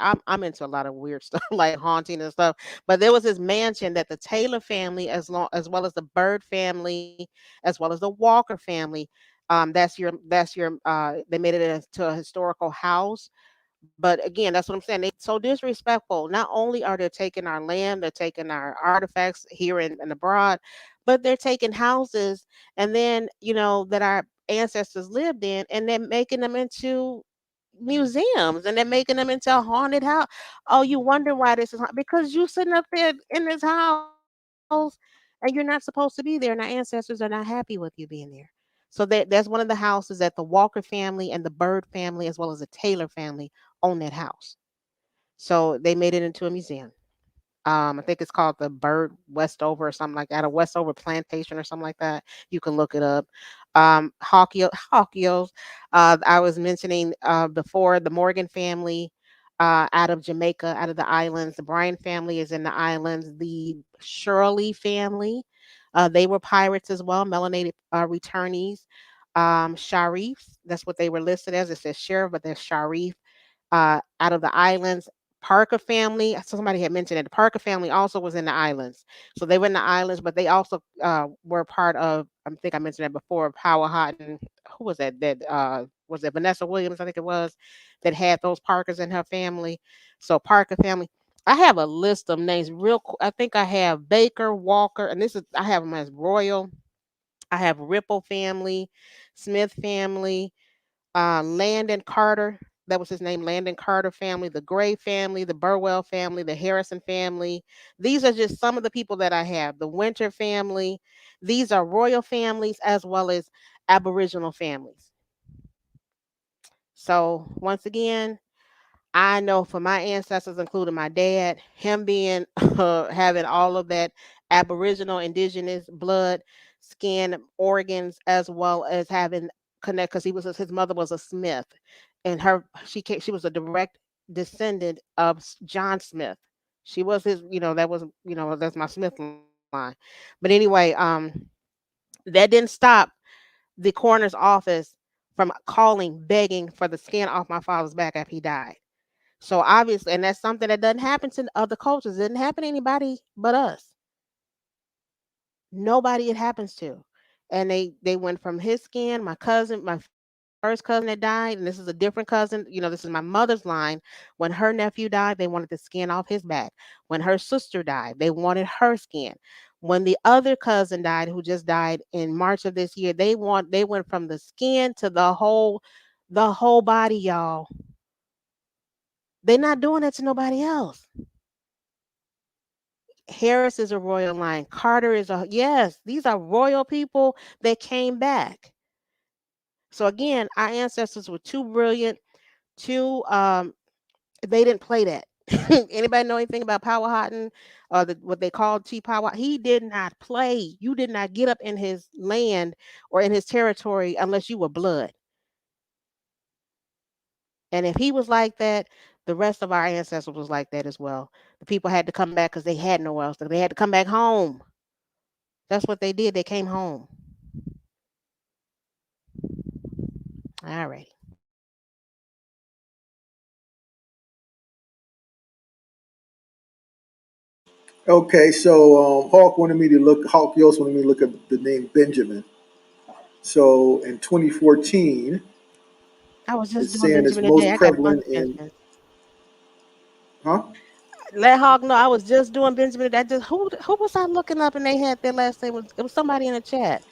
S2: I'm into a lot of weird stuff like haunting and stuff. But there was this mansion that the Taylor family, as well as the Bird family, as well as the Walker family, they made it into a historical house. But again, that's what I'm saying. They so disrespectful. Not only are they taking our land, they're taking our artifacts here and abroad, but they're taking houses and then, that our ancestors lived in, and they're making them into museums, and they're making them into a haunted house. Oh, you wonder why this is because you sitting up there in this house and you're not supposed to be there, and our ancestors are not happy with you being there. So that's one of the houses that the Walker family and the Bird family, as well as the Taylor family, own that house. So they made it into a museum. I think it's called the Bird Westover or something like that, a Westover plantation or something like that. You can look it up. Hawkios. I was mentioning before the Morgan family out of Jamaica, out of the islands. The Bryan family is in the islands. The Shirley family, they were pirates as well, melanated returnees. Sharif, that's what they were listed as. It says sheriff, but they're Sharif out of the islands. Parker family, somebody had mentioned it. The Parker family also was in the islands. So they were in the islands, but they also were part of, I think I mentioned that before, Powhatan. Who was that? Was it Vanessa Williams? I think it was, that had those Parkers in her family. So Parker family. I have a list of names I think I have Baker, Walker, and I have them as Royal. I have Ripple family, Smith family, Landon Carter. That was his name, Landon Carter family, the Gray family, the Burwell family, the Harrison family. These are just some of the people that I have. The Winter family. These are royal families as well as Aboriginal families. So once again, I know for my ancestors, including my dad, him being having all of that Aboriginal, indigenous blood, skin, organs, as well as having connect because his mother was a Smith, and she was a direct descendant of John Smith. She was his, that's my Smith line. But anyway, that didn't stop the coroner's office from calling, begging for the skin off my father's back after he died. So obviously, and that's something that doesn't happen to other cultures. It didn't happen to anybody but us. Nobody it happens to. And they went from his skin, my cousin, my first cousin that died, and this is a different cousin. This is my mother's line. When her nephew died, they wanted the skin off his back. When her sister died, they wanted her skin. When the other cousin died, who just died in March of this year, they went from the skin to the whole body, y'all. They're not doing that to nobody else. Harris is a royal line. Carter is yes, these are royal people that came back. So again, our ancestors were too brilliant, too they didn't play that. Anybody know anything about Powhatan or what they called T Power? He did not play. You did not get up in his land or in his territory unless you were blood. And if he was like that, the rest of our ancestors was like that as well. The people had to come back because they had nowhere else. They had to come back home. That's what they did. They came home. All right.
S1: Okay, so Hawk Yost wanted me to look at the name Benjamin. So in 2014,
S2: I was just
S1: it's
S2: doing
S1: saying it's
S2: Benjamin today.
S1: most
S2: I got a bunch
S1: prevalent
S2: of
S1: in,
S2: Benjamins.
S1: huh?
S2: Let Hog know I was just doing Benjamin. I just who was I looking up and they had their last name it was somebody in the chat.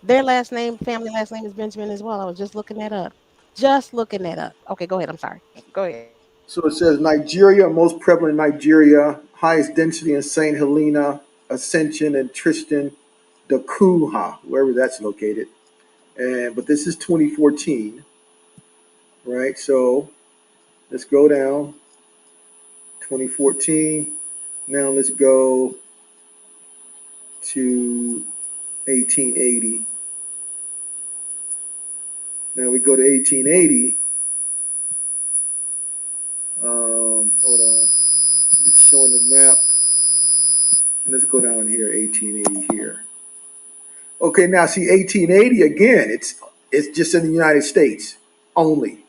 S2: Their last name, family last name is Benjamin as well. I was just looking that up. Just looking that up. Okay, go ahead. I'm sorry. Go ahead.
S1: So it says Nigeria, most prevalent in Nigeria, highest density in St. Helena, Ascension, and Tristan da Cunha, wherever that's located. And but this is 2014, right? So let's go down 2014. Now let's go to 1880. Now we go to 1880. Hold on, it's showing the map. And let's go down here, 1880 here. Okay, now see 1880 again. It's just in the United States only.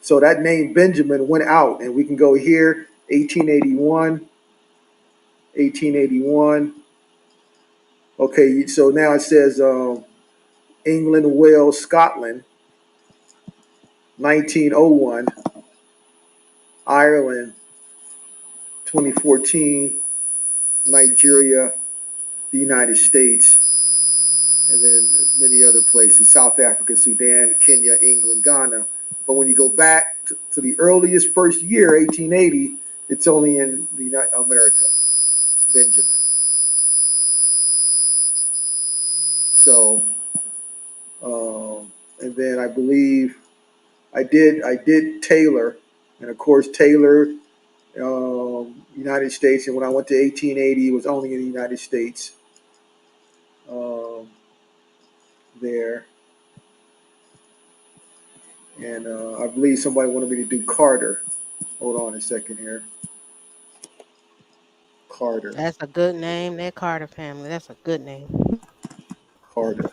S1: So that name Benjamin went out, and we can go here, 1881, 1881. Okay, so now it says England, Wales, Scotland, 1901, Ireland, 2014, Nigeria, the United States, and then many other places, South Africa, Sudan, Kenya, England, Ghana. But when you go back to the earliest first year, 1880, it's only in the United America, Benjamin. So, and then I believe I did Taylor, and of course Taylor United States, and when I went to 1880, it was only in the United States. Um, there, and I believe somebody wanted me to do Carter. Hold on a second here, Carter,
S2: That's a good name. That Carter family. That's a good name.
S1: Carter.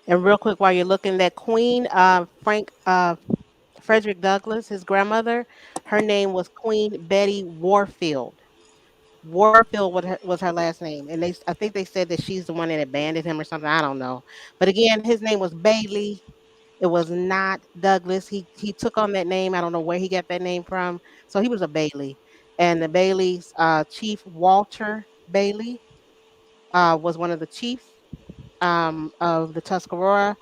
S2: And real quick, while you're looking, that Queen Frank Frederick Douglass, his grandmother, her name was Queen Betty Warfield. Warfield was her last name, and I think they said that she's the one that abandoned him or something. I don't know, but again, his name was Bailey. It was not Douglas. He took on that name. I don't know where he got that name from. So he was a Bailey, and the Bailey's chief Walter Bailey was one of the chiefs of the Tuscarora.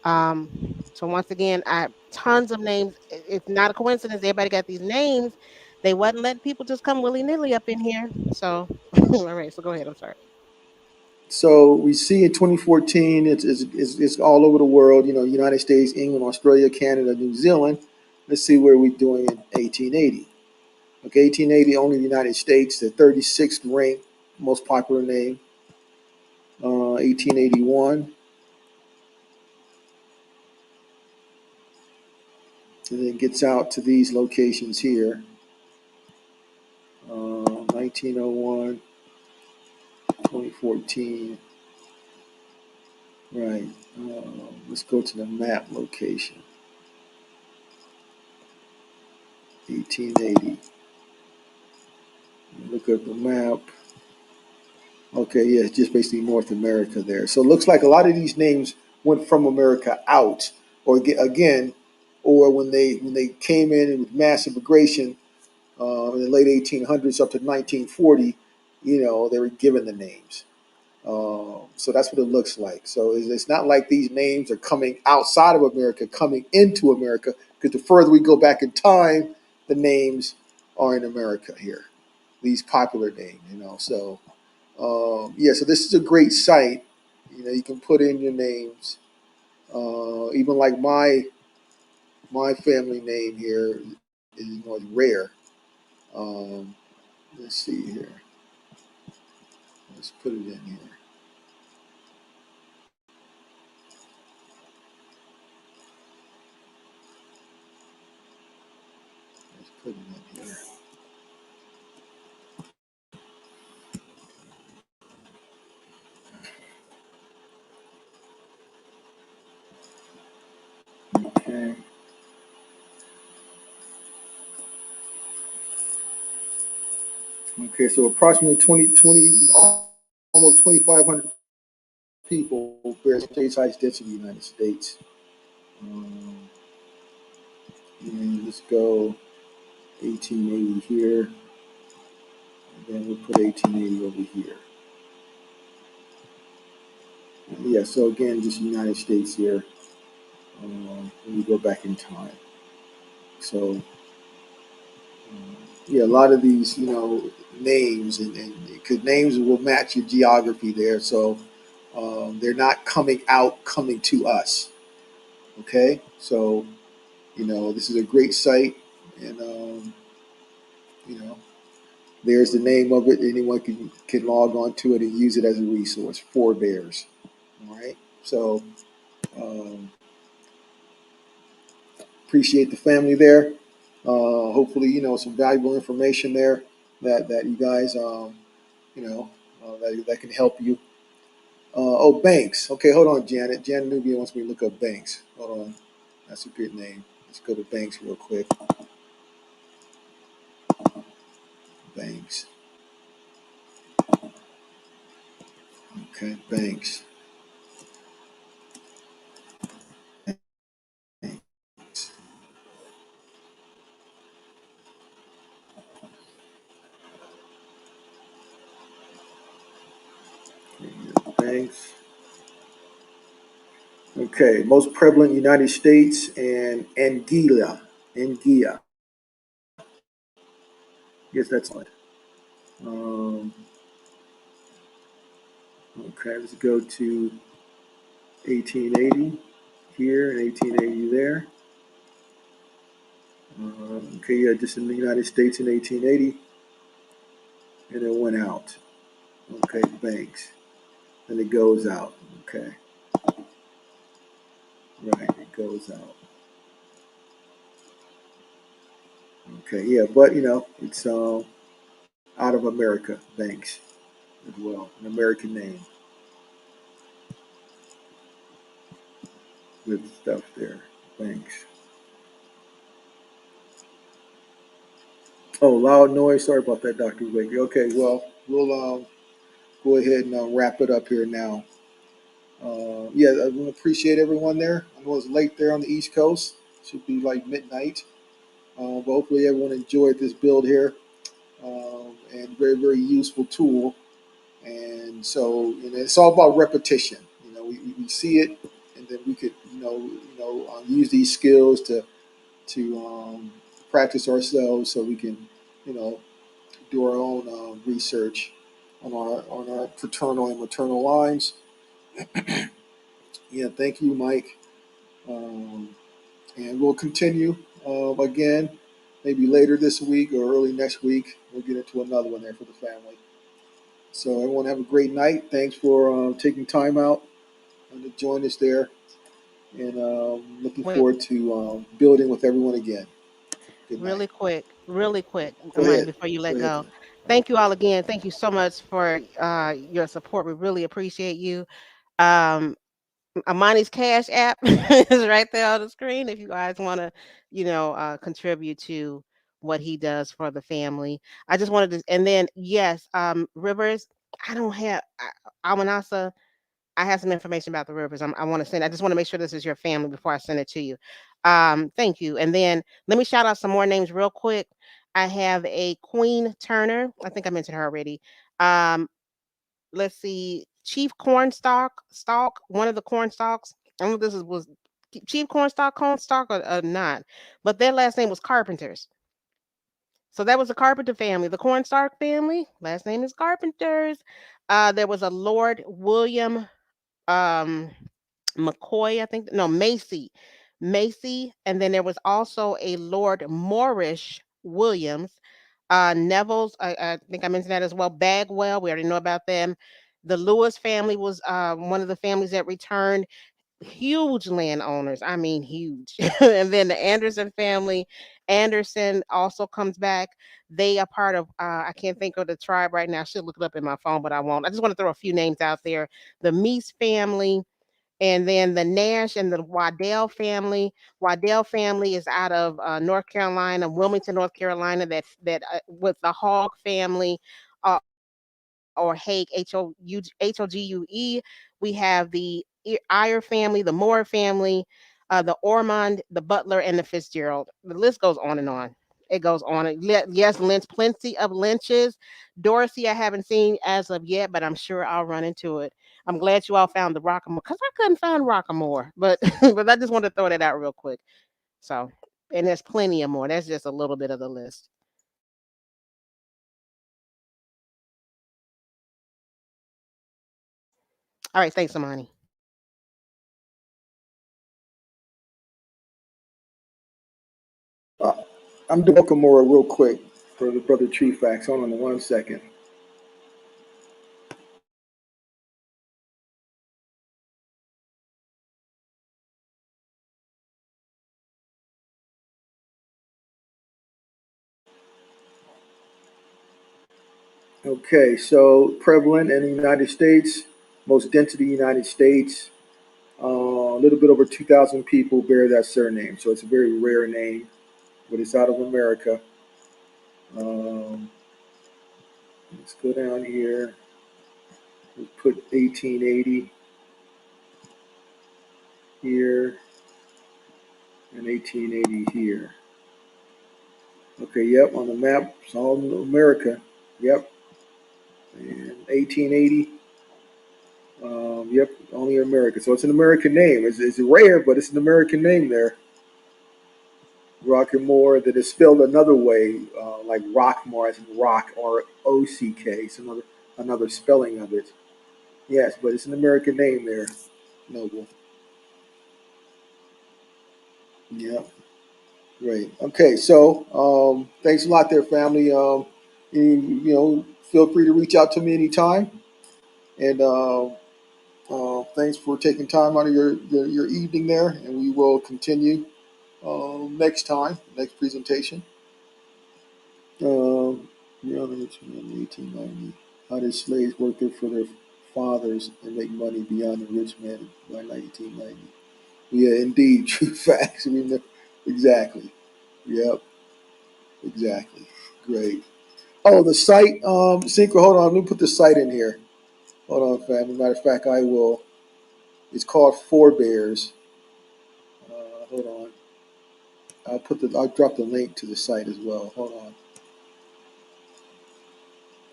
S2: Um, so once again, I tons of names. It's not a coincidence. Everybody got these names. They wasn't letting people just come willy nilly up in here. So, all right. So go ahead. I'm sorry.
S1: So we see in 2014, it's all over the world. You know, United States, England, Australia, Canada, New Zealand. Let's see where we're doing in 1880. Okay, 1880, only the United States, the 36th ranked most popular name. 1881, and then it gets out to these locations here. 1901, 2014. Right. Let's go to the map location. 1880. Look at the map. Okay, yeah, it's just basically North America there. So it looks like a lot of these names went from America out, or again, or when they came in with mass immigration in the late 1800s up to 1940, they were given the names. So that's what it looks like. So it's not like these names are coming outside of America, coming into America, because the further we go back in time, the names are in America here. These popular names. So yeah, so this is a great site. You can put in your names. Even like my family name here is rare. Um, let's see here. Let's put it in here. Let's put it in here. Okay. Okay. So approximately 20, almost 2,500 people bear state size density in the United States. Um, and let's go 1880 here, and then we'll put 1880 over here. Yeah, so again, just the United States here when we go back in time. So, yeah, a lot of these, names, and because names will match your geography there. So they're not coming out, coming to us. Okay. So, this is a great site. And, you know, there's the name of it. Anyone can log on to it and use it as a resource. Forebears. All right. So, um, appreciate the family there. Hopefully, some valuable information there that you guys, that can help you. Oh, Banks. Okay, hold on, Janet. Janet Nubia wants me to look up Banks. Hold on. That's a good name. Let's go to Banks real quick. Banks. Okay, Banks. Banks. Banks. Okay, most prevalent United States and Anguilla. Anguilla. Yes, that's it. Um, okay, let's go to 1880 here and 1880 there. Okay, yeah, just in the United States in 1880, and it went out. Okay, banks, and it goes out. Okay, right, it goes out. Okay, yeah, but it's out of America, banks as well, an American name with stuff there, banks. Oh, loud noise. Sorry about that, Doctor Baker. Okay, well, we'll go ahead and wrap it up here now. Yeah, I want to appreciate everyone there. I know it's late there on the East Coast. Should be like midnight. But hopefully everyone enjoyed this build here. And very, very useful tool. And so it's all about repetition. We see it, and then we could, use these skills to practice ourselves so we can, you know, do our own research on our paternal and maternal lines. Yeah, thank you, Mike. Um, and we'll continue again, maybe later this week or early next week. We'll get into another one there for the family. So everyone have a great night. Thanks for taking time out to join us there, and looking
S2: Wait,
S1: forward to building with everyone again. Good night.
S2: really quick,
S1: Go
S2: Amani,
S1: ahead.
S2: before you
S1: Go
S2: let
S1: ahead.
S2: go. Thank you all again. Thank you so much for your support. We really appreciate you. Um, Amani's Cash App is right there on the screen if you guys want to, contribute to what he does for the family. I just wanted to, and then yes, Rivers. I don't have Amanasa. I have some information about the Rivers. I want to send. I just want to make sure this is your family before I send it to you. Thank you. And then let me shout out some more names real quick. I have a Queen Turner. I think I mentioned her already. Um, let's see, Chief Cornstalk, one of the Cornstalks. I don't know if this was Chief Cornstalk or not, but their last name was Carpenters. So that was the Carpenter family, the Cornstalk family. Last name is Carpenters. There was a Lord William um, McCoy, I think. No, Macy, and then there was also a Lord Morrish Williams. Neville's, I think I mentioned that as well. Bagwell, we already know about them. The Lewis family was one of the families that returned. Huge landowners, I mean huge. And then the Anderson family, Anderson also comes back. They are part of I can't think of the tribe right now. I should look it up in my phone, but I won't. I just want to throw a few names out there. The Meese family, and then the Nash and the Waddell family. Waddell family is out of North Carolina, Wilmington, North Carolina. That with the Hogg family, or Hague, Hogue. We have the Iyer family, the Moore family, the Ormond, the Butler, and the Fitzgerald. The list goes on and on. It goes on. Yes, Lynch, plenty of Lynches. Dorsey, I haven't seen as of yet, but I'm sure I'll run into it. I'm glad you all found the Rockamore because I couldn't find Rockamore, but but I just wanted to throw that out real quick. So, and there's plenty of more. That's just a little bit of the list. All right, thanks, Amani.
S1: Uh, I'm doing Kamora real quick for the brother Tree Facts. Hold on 1 second. Okay, so prevalent in the United States, most density United States. A little bit over 2,000 people bear that surname, so it's a very rare name, but it's out of America. Um, let's go down here. Let's put 1880 here and 1880 here. Okay, yep, on the map, it's all America. Yep, and 1880. Yep, only America. So it's an American name. It's rare, but it's an American name there. Rockmore, that is spelled another way, like Rockmore, as in rock, or OCK. It's another spelling of it. Yes, but it's an American name there, Noble. Yep. Great. Okay, so thanks a lot there, family. Feel free to reach out to me anytime. And thanks for taking time out of your evening there. And we will continue next time, next presentation. Reality in 1890. How did slaves work there for their fathers and make money beyond the rich man by 1990? Yeah, indeed, true facts. I mean, exactly. Yep, exactly. Great. Oh, the site, Synchro, hold on. Let me put the site in here. Hold on, family. Matter of fact, I will. It's called Forebears. Hold on. I'll drop the link to the site as well. Hold on.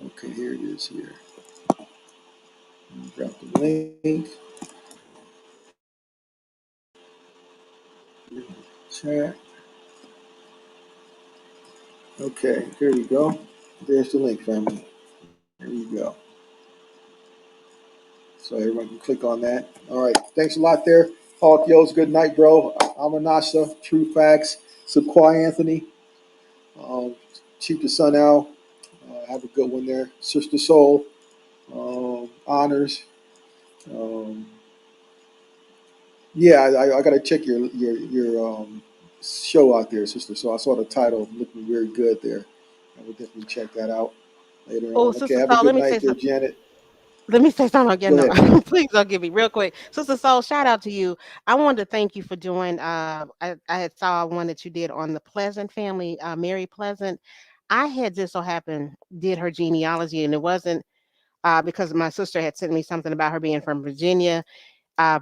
S1: Okay, here it is here. Drop the link. Chat. Okay, here you go. There's the link, family. There you go. So everyone can click on that. All right. Thanks a lot there. Hawk Yos, good night, bro. Amanasa, True Facts, Subquai Anthony, Chief the Sun Al. Have a good one there. Sister Soul, Honors. Um, yeah, I got to check your show out there, Sister Soul. I saw the title looking very good there. I will definitely check that out later
S2: Oh,
S1: on. Okay,
S2: Sister
S1: have a
S2: Soul,
S1: good
S2: let me say
S1: night there,
S2: something.
S1: Janet.
S2: Let me say something again.
S1: Go
S2: No,
S1: ahead.
S2: please don't give me real quick. Sister Soul, shout out to you. I wanted to thank you for doing. I had saw one that you did on the Pleasant family, Mary Pleasant. I had just so happened did her genealogy, and it wasn't because my sister had sent me something about her being from Virginia.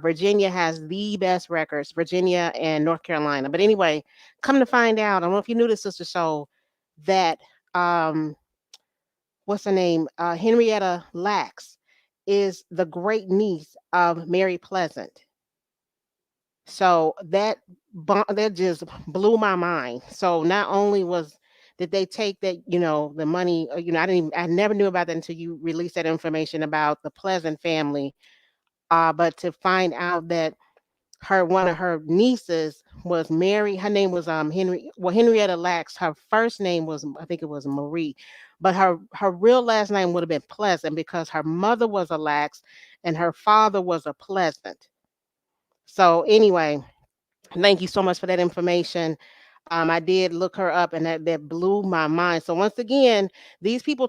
S2: Virginia has the best records, Virginia and North Carolina. But anyway, come to find out, I don't know if you knew this, Sister Soul, that um, what's her name? Henrietta Lacks is the great niece of Mary Pleasant. So that just blew my mind. So not only was did they take that, the money, I never knew about that until you released that information about the Pleasant family. But to find out that one of her nieces was Mary. Her name was Henrietta Lacks. Her first name was, I think it was Marie, but her real last name would have been Pleasant because her mother was a Lax and her father was a Pleasant. So anyway, thank you so much for that information. I did look her up, and that blew my mind. So once again, these people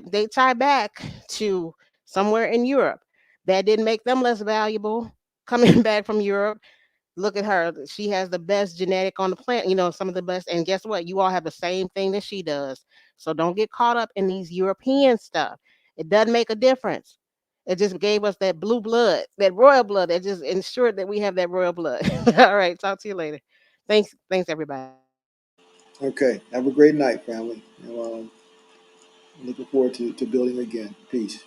S2: they tie back to somewhere in Europe. That didn't make them less valuable coming back from Europe. Look at her. She has the best genetic on the planet, some of the best. And guess what? You all have the same thing that she does. So don't get caught up in these European stuff. It doesn't make a difference. It just gave us that blue blood, that royal blood that just ensured that we have that royal blood. All right. Talk to you later. Thanks. Thanks, everybody.
S1: Okay, have a great night, family. Looking forward to building again. Peace.